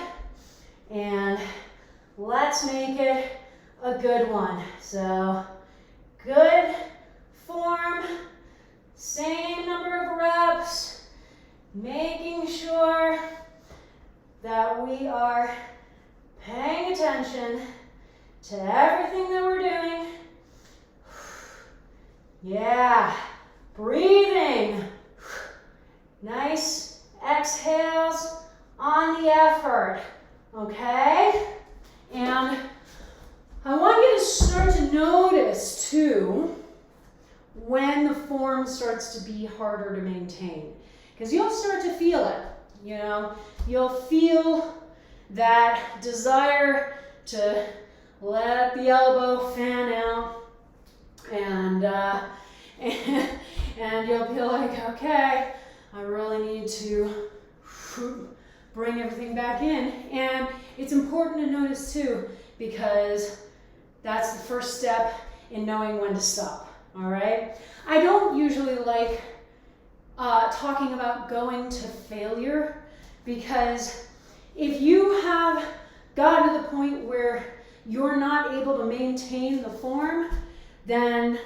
and let's make it a good one. So good form, same number of reps, making sure that we are paying attention to everything that we're doing. Yeah, breathing. Nice exhales on the effort, okay? And I want you to start to notice too when the form starts to be harder to maintain, because you'll start to feel it, you know? You'll feel that desire to let the elbow fan out, and you'll be like, okay, I really need to bring everything back in. And it's important to notice too, because that's the first step in knowing when to stop, all right? I don't usually like talking about going to failure, because if you have gotten to the point where you're not able to maintain the form, then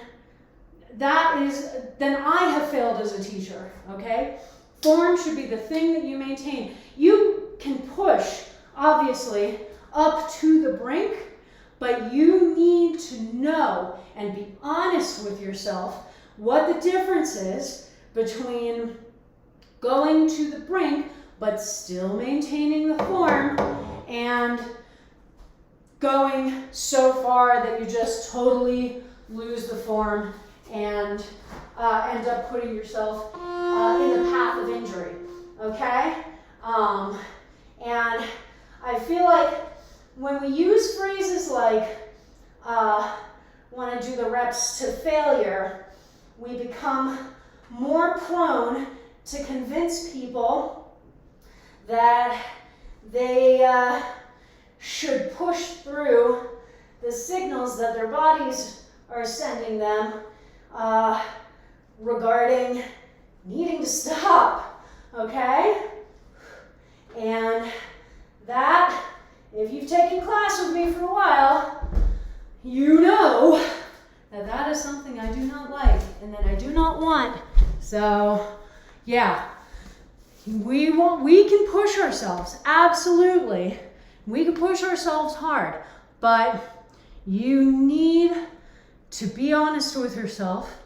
I have failed as a teacher, okay? Form should be the thing that you maintain. You can push, obviously, up to the brink, but you need to know and be honest with yourself what the difference is between going to the brink but still maintaining the form and going so far that you just totally lose the form and end up putting yourself in the path of injury, okay? And I feel like when we use phrases like, want to do the reps to failure, we become more prone to convince people that they should push through the signals that their bodies are sending them regarding needing to stop, okay? And that, if you've taken class with me for a while, you know that that is something I do not like and that I do not want. So, yeah, we can push ourselves, absolutely. We can push ourselves hard, but you need to be honest with yourself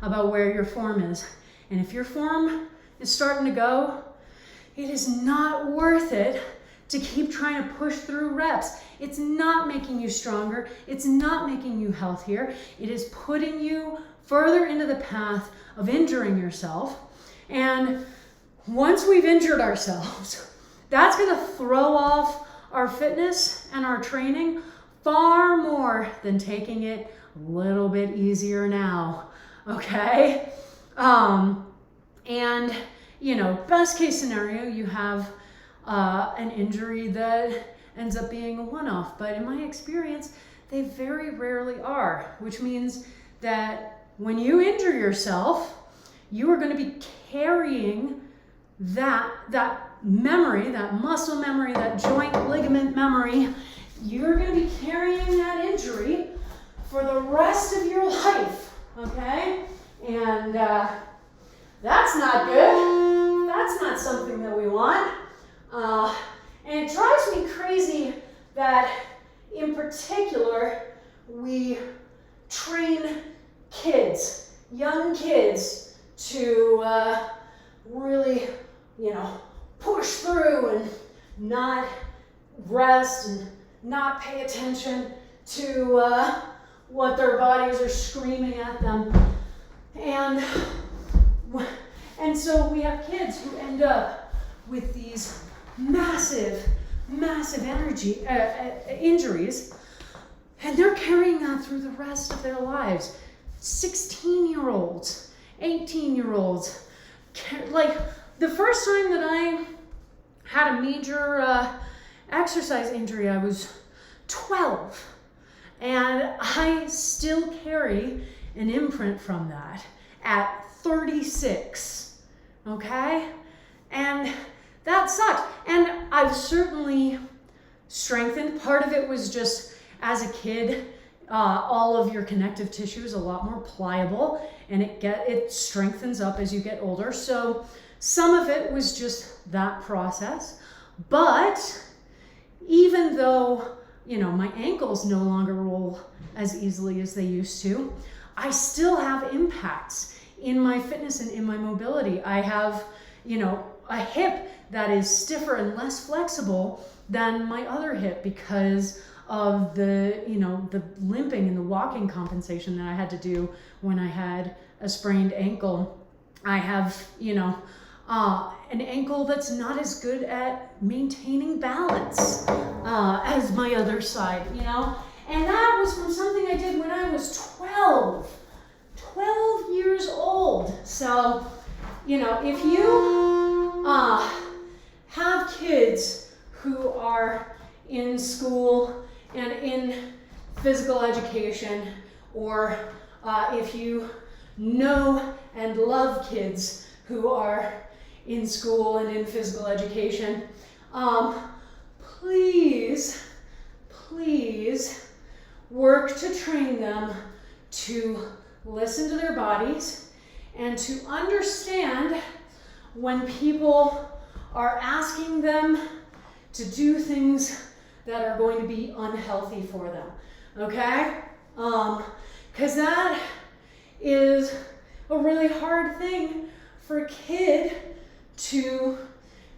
about where your form is. And if your form is starting to go, it is not worth it to keep trying to push through reps. It's not making you stronger. It's not making you healthier. It is putting you further into the path of injuring yourself. And once we've injured ourselves, that's going to throw off our fitness and our training far more than taking it a little bit easier now, okay? And, you know, best case scenario, you have an injury that ends up being a one-off, but in my experience, they very rarely are, which means that when you injure yourself, you are going to be carrying that memory, that muscle memory, that joint ligament memory. You're going to be carrying that injury for the rest of your life, okay? And that's not good. That's not something that we want. And it drives me crazy that, in particular, we train kids, young kids, to really, you know, push through and not rest and not pay attention to what their bodies are screaming at them. And so we have kids who end up with these massive energy injuries, and they're carrying that through the rest of their lives. 16-year-olds, 18-year-olds, like the first time that I had a major exercise injury, I was 12, and I still carry an imprint from that at 36, okay? And that sucked. And I've certainly strengthened. Part of it was just, as a kid, all of your connective tissue is a lot more pliable, and it strengthens up as you get older. So some of it was just that process. But even though, you know, my ankles no longer roll as easily as they used to, I still have impacts in my fitness and in my mobility. I have, you know, a hip that is stiffer and less flexible than my other hip because of the, you know, the limping and the walking compensation that I had to do when I had a sprained ankle. I have, you know, an ankle that's not as good at maintaining balance as my other side, you know? And that was from something I did when I was 12 years old. So, you know, if you have kids who are in school and in physical education, or if you know and love kids who are in school and in physical education, please work to train them to listen to their bodies and to understand when people are asking them to do things that are going to be unhealthy for them, okay? Because that is a really hard thing for a kid to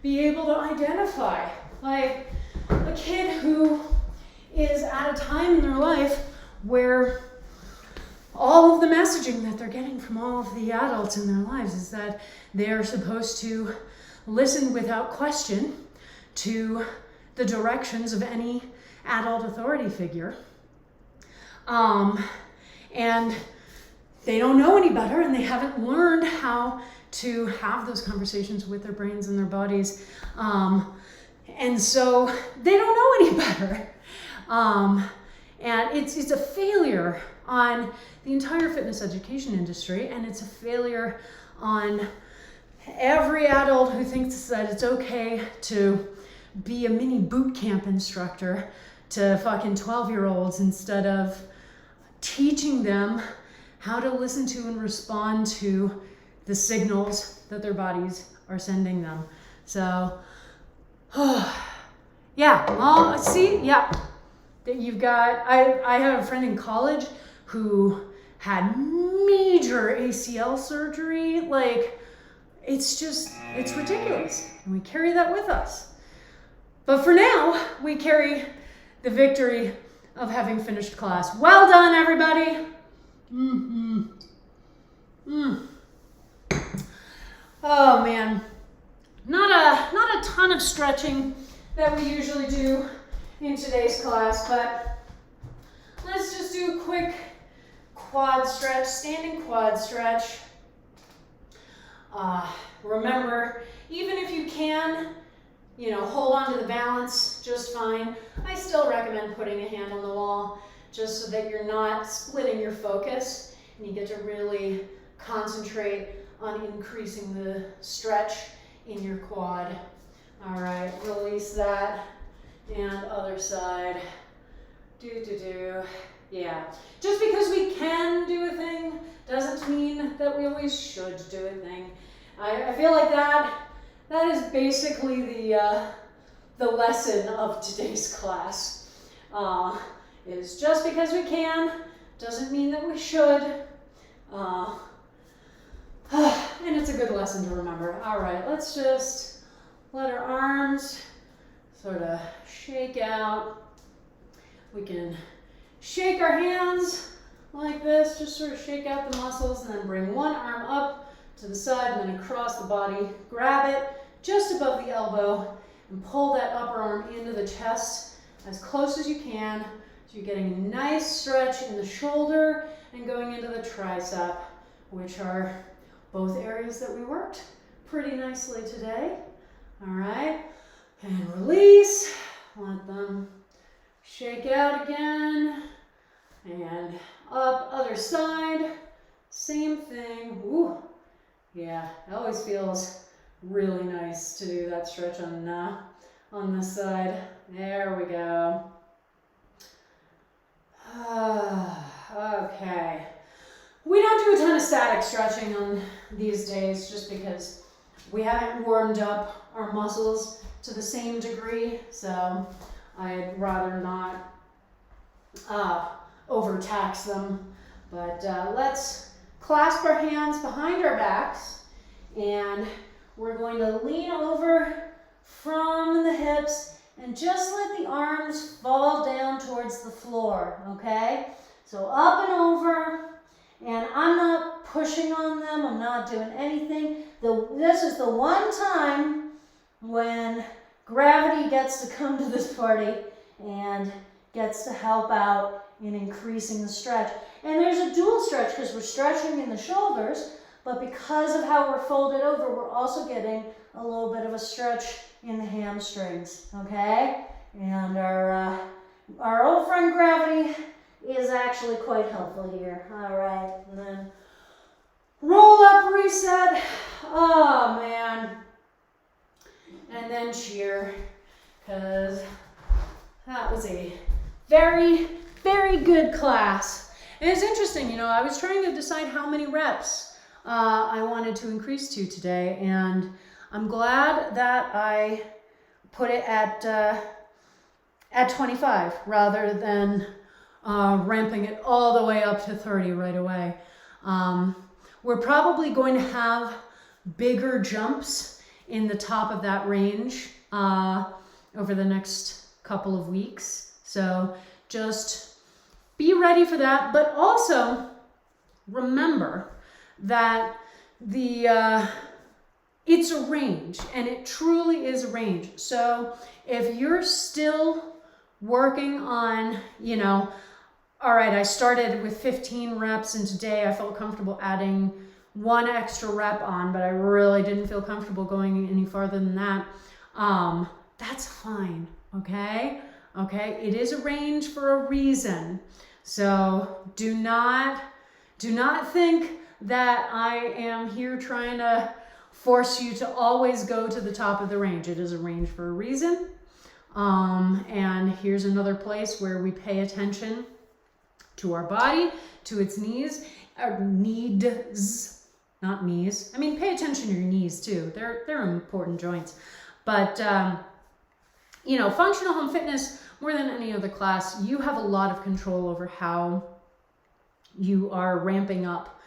be able to identify. Like a kid who is at a time in their life where all of the messaging that they're getting from all of the adults in their lives is that they are supposed to listen without question to the directions of any adult authority figure. And they don't know any better, and they haven't learned how to have those conversations with their brains and their bodies. And so they don't know any better. And it's a failure on the entire fitness education industry, and it's a failure on every adult who thinks that it's okay to be a mini boot camp instructor to fucking 12-year-olds instead of teaching them how to listen to and respond to the signals that their bodies are sending them. So, yeah, see, yeah. You've got, I have a friend in college who had major ACL surgery. Like, it's ridiculous. And we carry that with us. But for now, we carry the victory of having finished class. Well done, everybody. Oh man, not a ton of stretching that we usually do in today's class, but let's just do a quick quad stretch, standing quad stretch. Remember, even if you can, hold on to the balance just fine. I still recommend putting a hand on the wall just so that you're not splitting your focus and you get to really concentrate on increasing the stretch in your quad. All right, release that. And other side. Yeah. Just because we can do a thing doesn't mean that we always should do a thing. I feel like that is basically the lesson of today's class. Is just because we can doesn't mean that we should. And it's a good lesson to remember. All right, let's just let our arms sort of shake out. We can shake our hands like this, just sort of shake out the muscles, and then bring one arm up to the side and then across the body. Grab it just above the elbow and pull that upper arm into the chest as close as you can. So you're getting a nice stretch in the shoulder and going into the tricep, which are both areas that we worked pretty nicely today. All right. And release, let them shake out again, and up, other side, same thing. Ooh, yeah, it always feels really nice to do that stretch on this side. There we go. Okay. We don't do a ton of static stretching on these days just because we haven't warmed up our muscles to the same degree, so I'd rather not overtax them. But let's clasp our hands behind our backs, and we're going to lean over from the hips and just let the arms fall down towards the floor, okay? So up and over, and I'm not pushing on them, I'm not doing anything. This is the one time when gravity gets to come to this party and gets to help out in increasing the stretch. And there's a dual stretch because we're stretching in the shoulders, but because of how we're folded over, we're also getting a little bit of a stretch in the hamstrings, okay? And our old friend gravity is actually quite helpful here. All right, and then roll up, reset. Oh man. And then cheer, because that was a very, very good class. And it's interesting, I was trying to decide how many reps I wanted to increase to today, and I'm glad that I put it at 25 rather than ramping it all the way up to 30 right away. We're probably going to have bigger jumps in the top of that range over the next couple of weeks. So just be ready for that. But also, remember that it's a range, and it truly is a range. So if you're still working on, all right, I started with 15 reps and today I felt comfortable adding one extra rep on, but I really didn't feel comfortable going any farther than that, that's fine, okay? Okay, it is a range for a reason. So do not think that I am here trying to force you to always go to the top of the range. It is a range for a reason. And here's another place where we pay attention to our body, to its needs, not knees. I mean, pay attention to your knees too. They're important joints. But, functional home fitness, more than any other class, you have a lot of control over how you are ramping up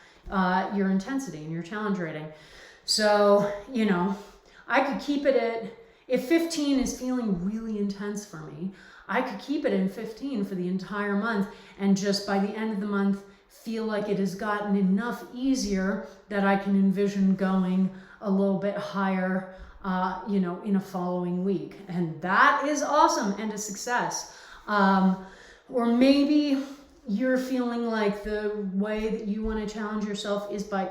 your intensity and your challenge rating. So, I could keep it at, if 15 is feeling really intense for me, I could keep it in 15 for the entire month and just by the end of the month feel like it has gotten enough easier that I can envision going a little bit higher, in a following week. And that is awesome and a success. Or maybe you're feeling like the way that you want to challenge yourself is by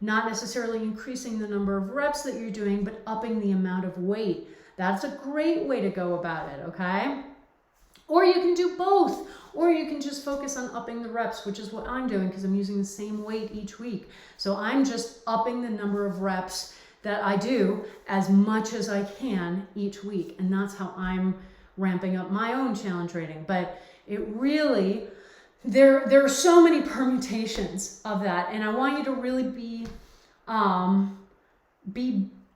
not necessarily increasing the number of reps that you're doing, but upping the amount of weight. That's a great way to go about it, okay? Or you can do both, or you can just focus on upping the reps, which is what I'm doing because I'm using the same weight each week. So I'm just upping the number of reps that I do as much as I can each week. And that's how I'm ramping up my own challenge rating. But it really, there are so many permutations of that. And I want you to really be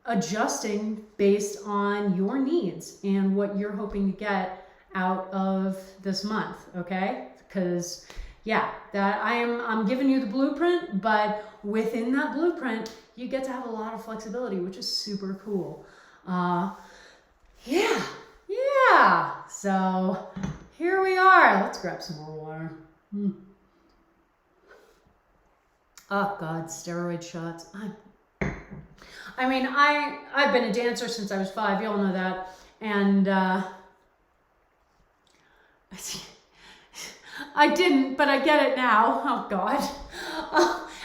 adjusting based on your needs and what you're hoping to get out of this month, okay? Because that I'm giving you the blueprint, but within that blueprint, you get to have a lot of flexibility, which is super cool. So here we are. Let's grab some more water. Oh God, steroid shots. I've been a dancer since I was 5. Y'all know that. And I didn't, but I get it now. Oh God.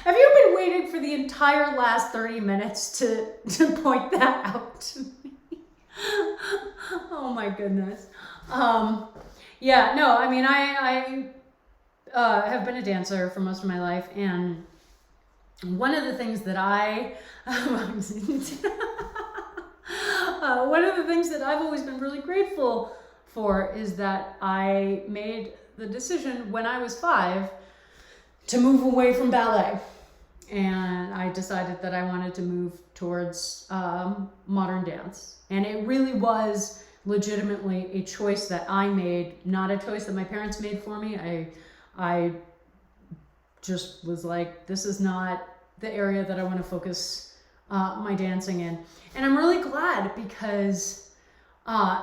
Have you been waiting for the entire last 30 minutes to point that out to me? Oh my goodness. I have been a dancer for most of my life, and one of the things that I've always been really grateful for is that I made the decision when I was 5 to move away from ballet. And I decided that I wanted to move towards modern dance. And it really was legitimately a choice that I made, not a choice that my parents made for me. I just was like, this is not the area that I want to focus my dancing in. And I'm really glad because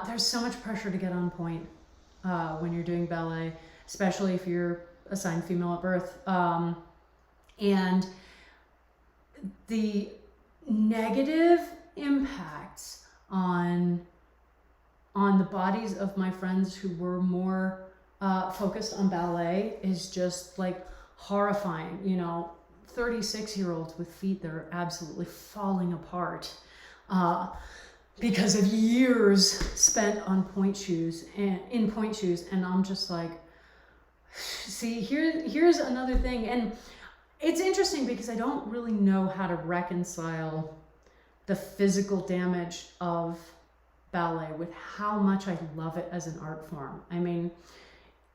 there's so much pressure to get on point when you're doing ballet, especially if you're assigned female at birth. And the negative impacts on the bodies of my friends who were more focused on ballet is just like horrifying. 36-year-olds with feet that are absolutely falling apart because of years spent on pointe shoes and in pointe shoes. And I'm just like, see, here's another thing. And it's interesting because I don't really know how to reconcile the physical damage of ballet with how much I love it as an art form. I mean,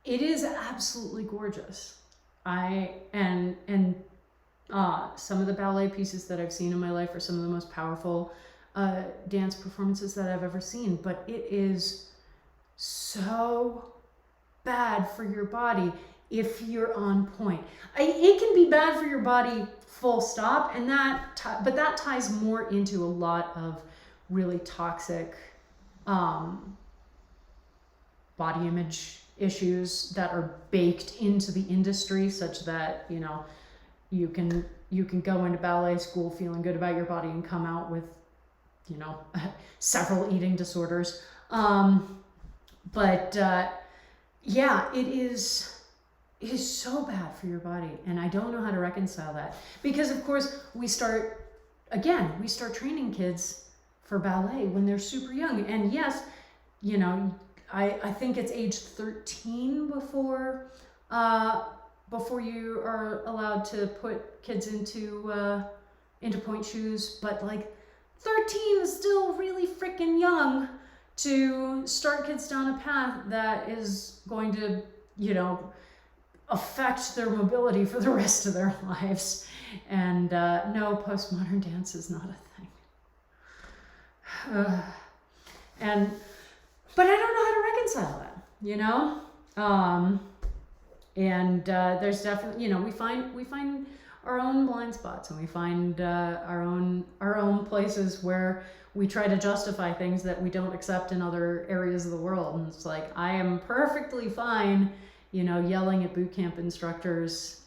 it is absolutely gorgeous. Some of the ballet pieces that I've seen in my life are some of the most powerful dance performances that I've ever seen, but it is so bad for your body if you're on point. It can be bad for your body full stop, and but that ties more into a lot of really toxic body image issues that are baked into the industry, such that you can go into ballet school feeling good about your body and come out with, you know, several eating disorders. But yeah, it is so bad for your body, and I don't know how to reconcile that, because of course we start training kids for ballet when they're super young. And yes, you know, I think it's age 13 before you are allowed to put kids into point shoes, but like 13 is still really freaking young to start kids down a path that is going to, you know, affect their mobility for the rest of their lives. And no, postmodern dance is not a thing. But I don't know how to reconcile that, you know? There's definitely, you know, we find our own blind spots, and we find our own places where we try to justify things that we don't accept in other areas of the world. And it's like, I am perfectly fine, you know, yelling at boot camp instructors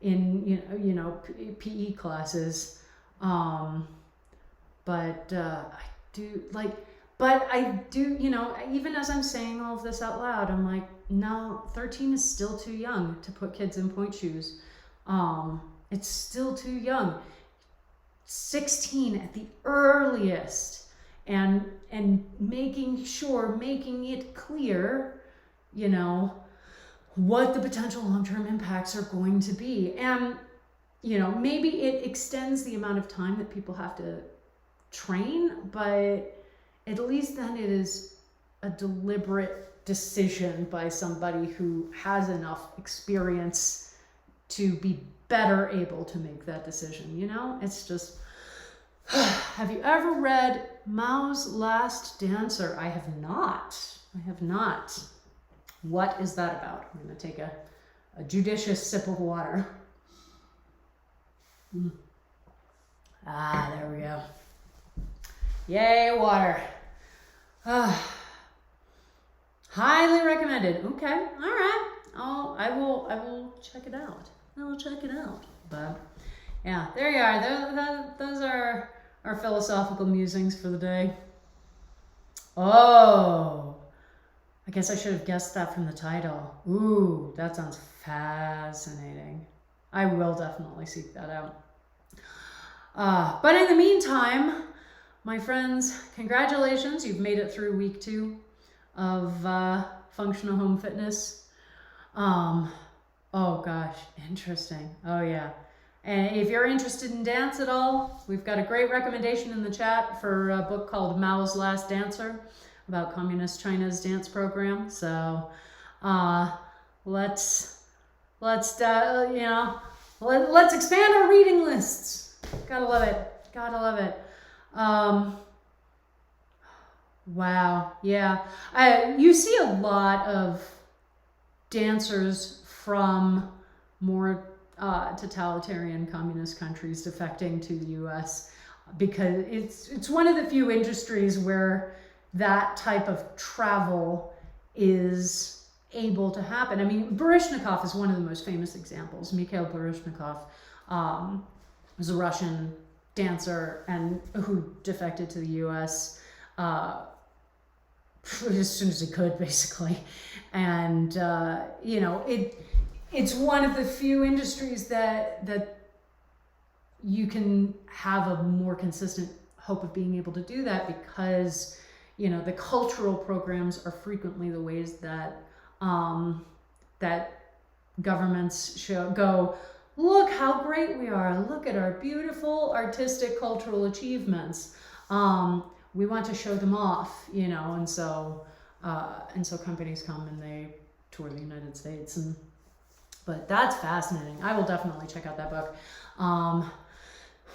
in you know PE classes, but I do, you know, even as I'm saying all of this out loud, I'm like, no, 13 is still too young to put kids in point shoes. It's still too young. 16 at the earliest, and making it clear, you know, what the potential long-term impacts are going to be. And, you know, maybe it extends the amount of time that people have to train, but at least then it is a deliberate decision by somebody who has enough experience to be better able to make that decision. You know, it's just, have you ever read Mao's Last Dancer? I have not. What is that about? I'm going to take a judicious sip of water. There we go. Yay, water. Highly recommended. Okay, all right. I will check it out. But yeah, there you are. Those are our philosophical musings for the day. Oh, I guess I should have guessed that from the title. Ooh, that sounds fascinating. I will definitely seek that out. But in the meantime, my friends, congratulations. You've made it through week 2 of functional home fitness. Oh gosh, interesting. Oh yeah. And if you're interested in dance at all, we've got a great recommendation in the chat for a book called Mao's Last Dancer about Communist China's dance program. So let's expand our reading lists. Gotta love it. Wow, yeah. You see a lot of dancers from more totalitarian communist countries defecting to the U.S. because it's one of the few industries where that type of travel is able to happen. I mean, Baryshnikov is one of the most famous examples. Mikhail Baryshnikov was a Russian dancer and who defected to the U.S. As soon as he could, basically. And you know, it's one of the few industries that you can have a more consistent hope of being able to do that, because, you know, the cultural programs are frequently the ways that that governments go, look how great we are, look at our beautiful artistic cultural achievements. We want to show them off, you know, and so companies come and they tour the United States. But that's fascinating. I will definitely check out that book.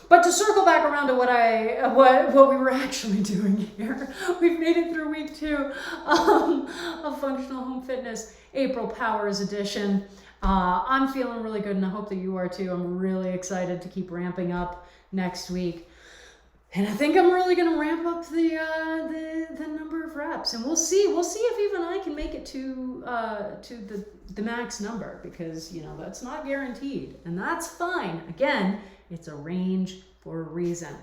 But to circle back around to what we were actually doing here, we've made it through week 2 of Functional Home Fitness, April Powers edition. I'm feeling really good, and I hope that you are too. I'm really excited to keep ramping up next week. And I think I'm really going to ramp up the number of reps, and we'll see if even I can make it to the max number, because that's not guaranteed, and that's fine. Again, it's a range for a reason.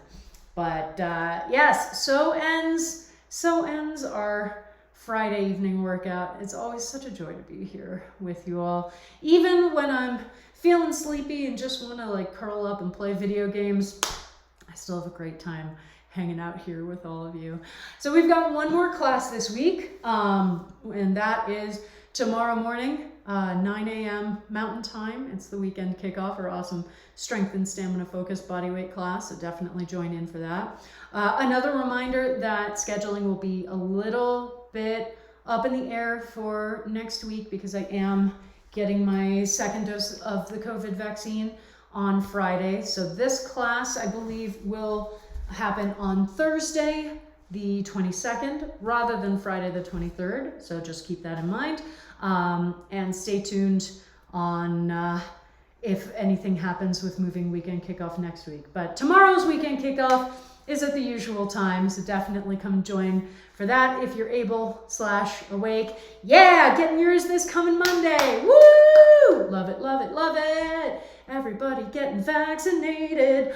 But yes, so ends our Friday evening workout. It's always such a joy to be here with you all, even when I'm feeling sleepy and just want to like curl up and play video games. I still have a great time hanging out here with all of you. So we've got one more class this week, and that is tomorrow morning, 9 a.m. Mountain Time. It's the weekend kickoff, our awesome strength and stamina focused bodyweight class, so definitely join in for that. Another reminder that scheduling will be a little bit up in the air for next week, because I am getting my second dose of the COVID vaccine on Friday. So this class, I believe, will happen on Thursday, the 22nd, rather than Friday the 23rd. So just keep that in mind. And stay tuned on if anything happens with moving weekend kickoff next week. But tomorrow's weekend kickoff is at the usual time, so definitely come join for that if you're able/awake. Yeah, getting yours this coming Monday. Woo! Love it, love it, love it. Everybody getting vaccinated.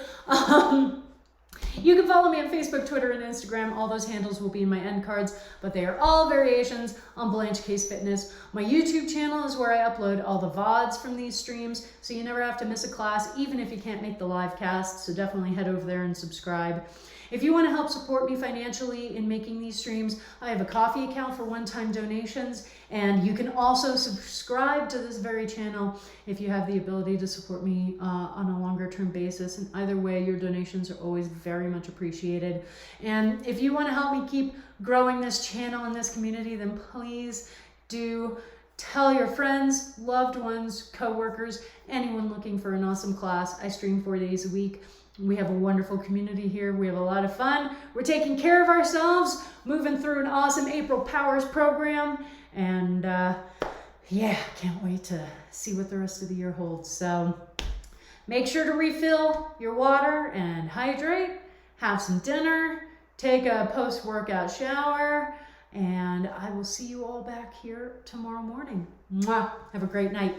You can follow me on Facebook, Twitter, and Instagram. All those handles will be in my end cards, but they are all variations on Blanche Case Fitness. My YouTube channel is where I upload all the VODs from these streams, so you never have to miss a class, even if you can't make the live cast. So definitely head over there and subscribe. If you want to help support me financially in making these streams, I have a Coffee account for one-time donations, and you can also subscribe to this very channel if you have the ability to support me on a longer-term basis. And either way, your donations are always very much appreciated. And if you want to help me keep growing this channel and this community, then please do tell your friends, loved ones, coworkers, anyone looking for an awesome class. I stream 4 days a week. We have a wonderful community here. We have a lot of fun. We're taking care of ourselves, moving through an awesome April Powers program. And yeah, can't wait to see what the rest of the year holds. So make sure to refill your water and hydrate, have some dinner, take a post-workout shower, and I will see you all back here tomorrow morning. Mwah. Have a great night.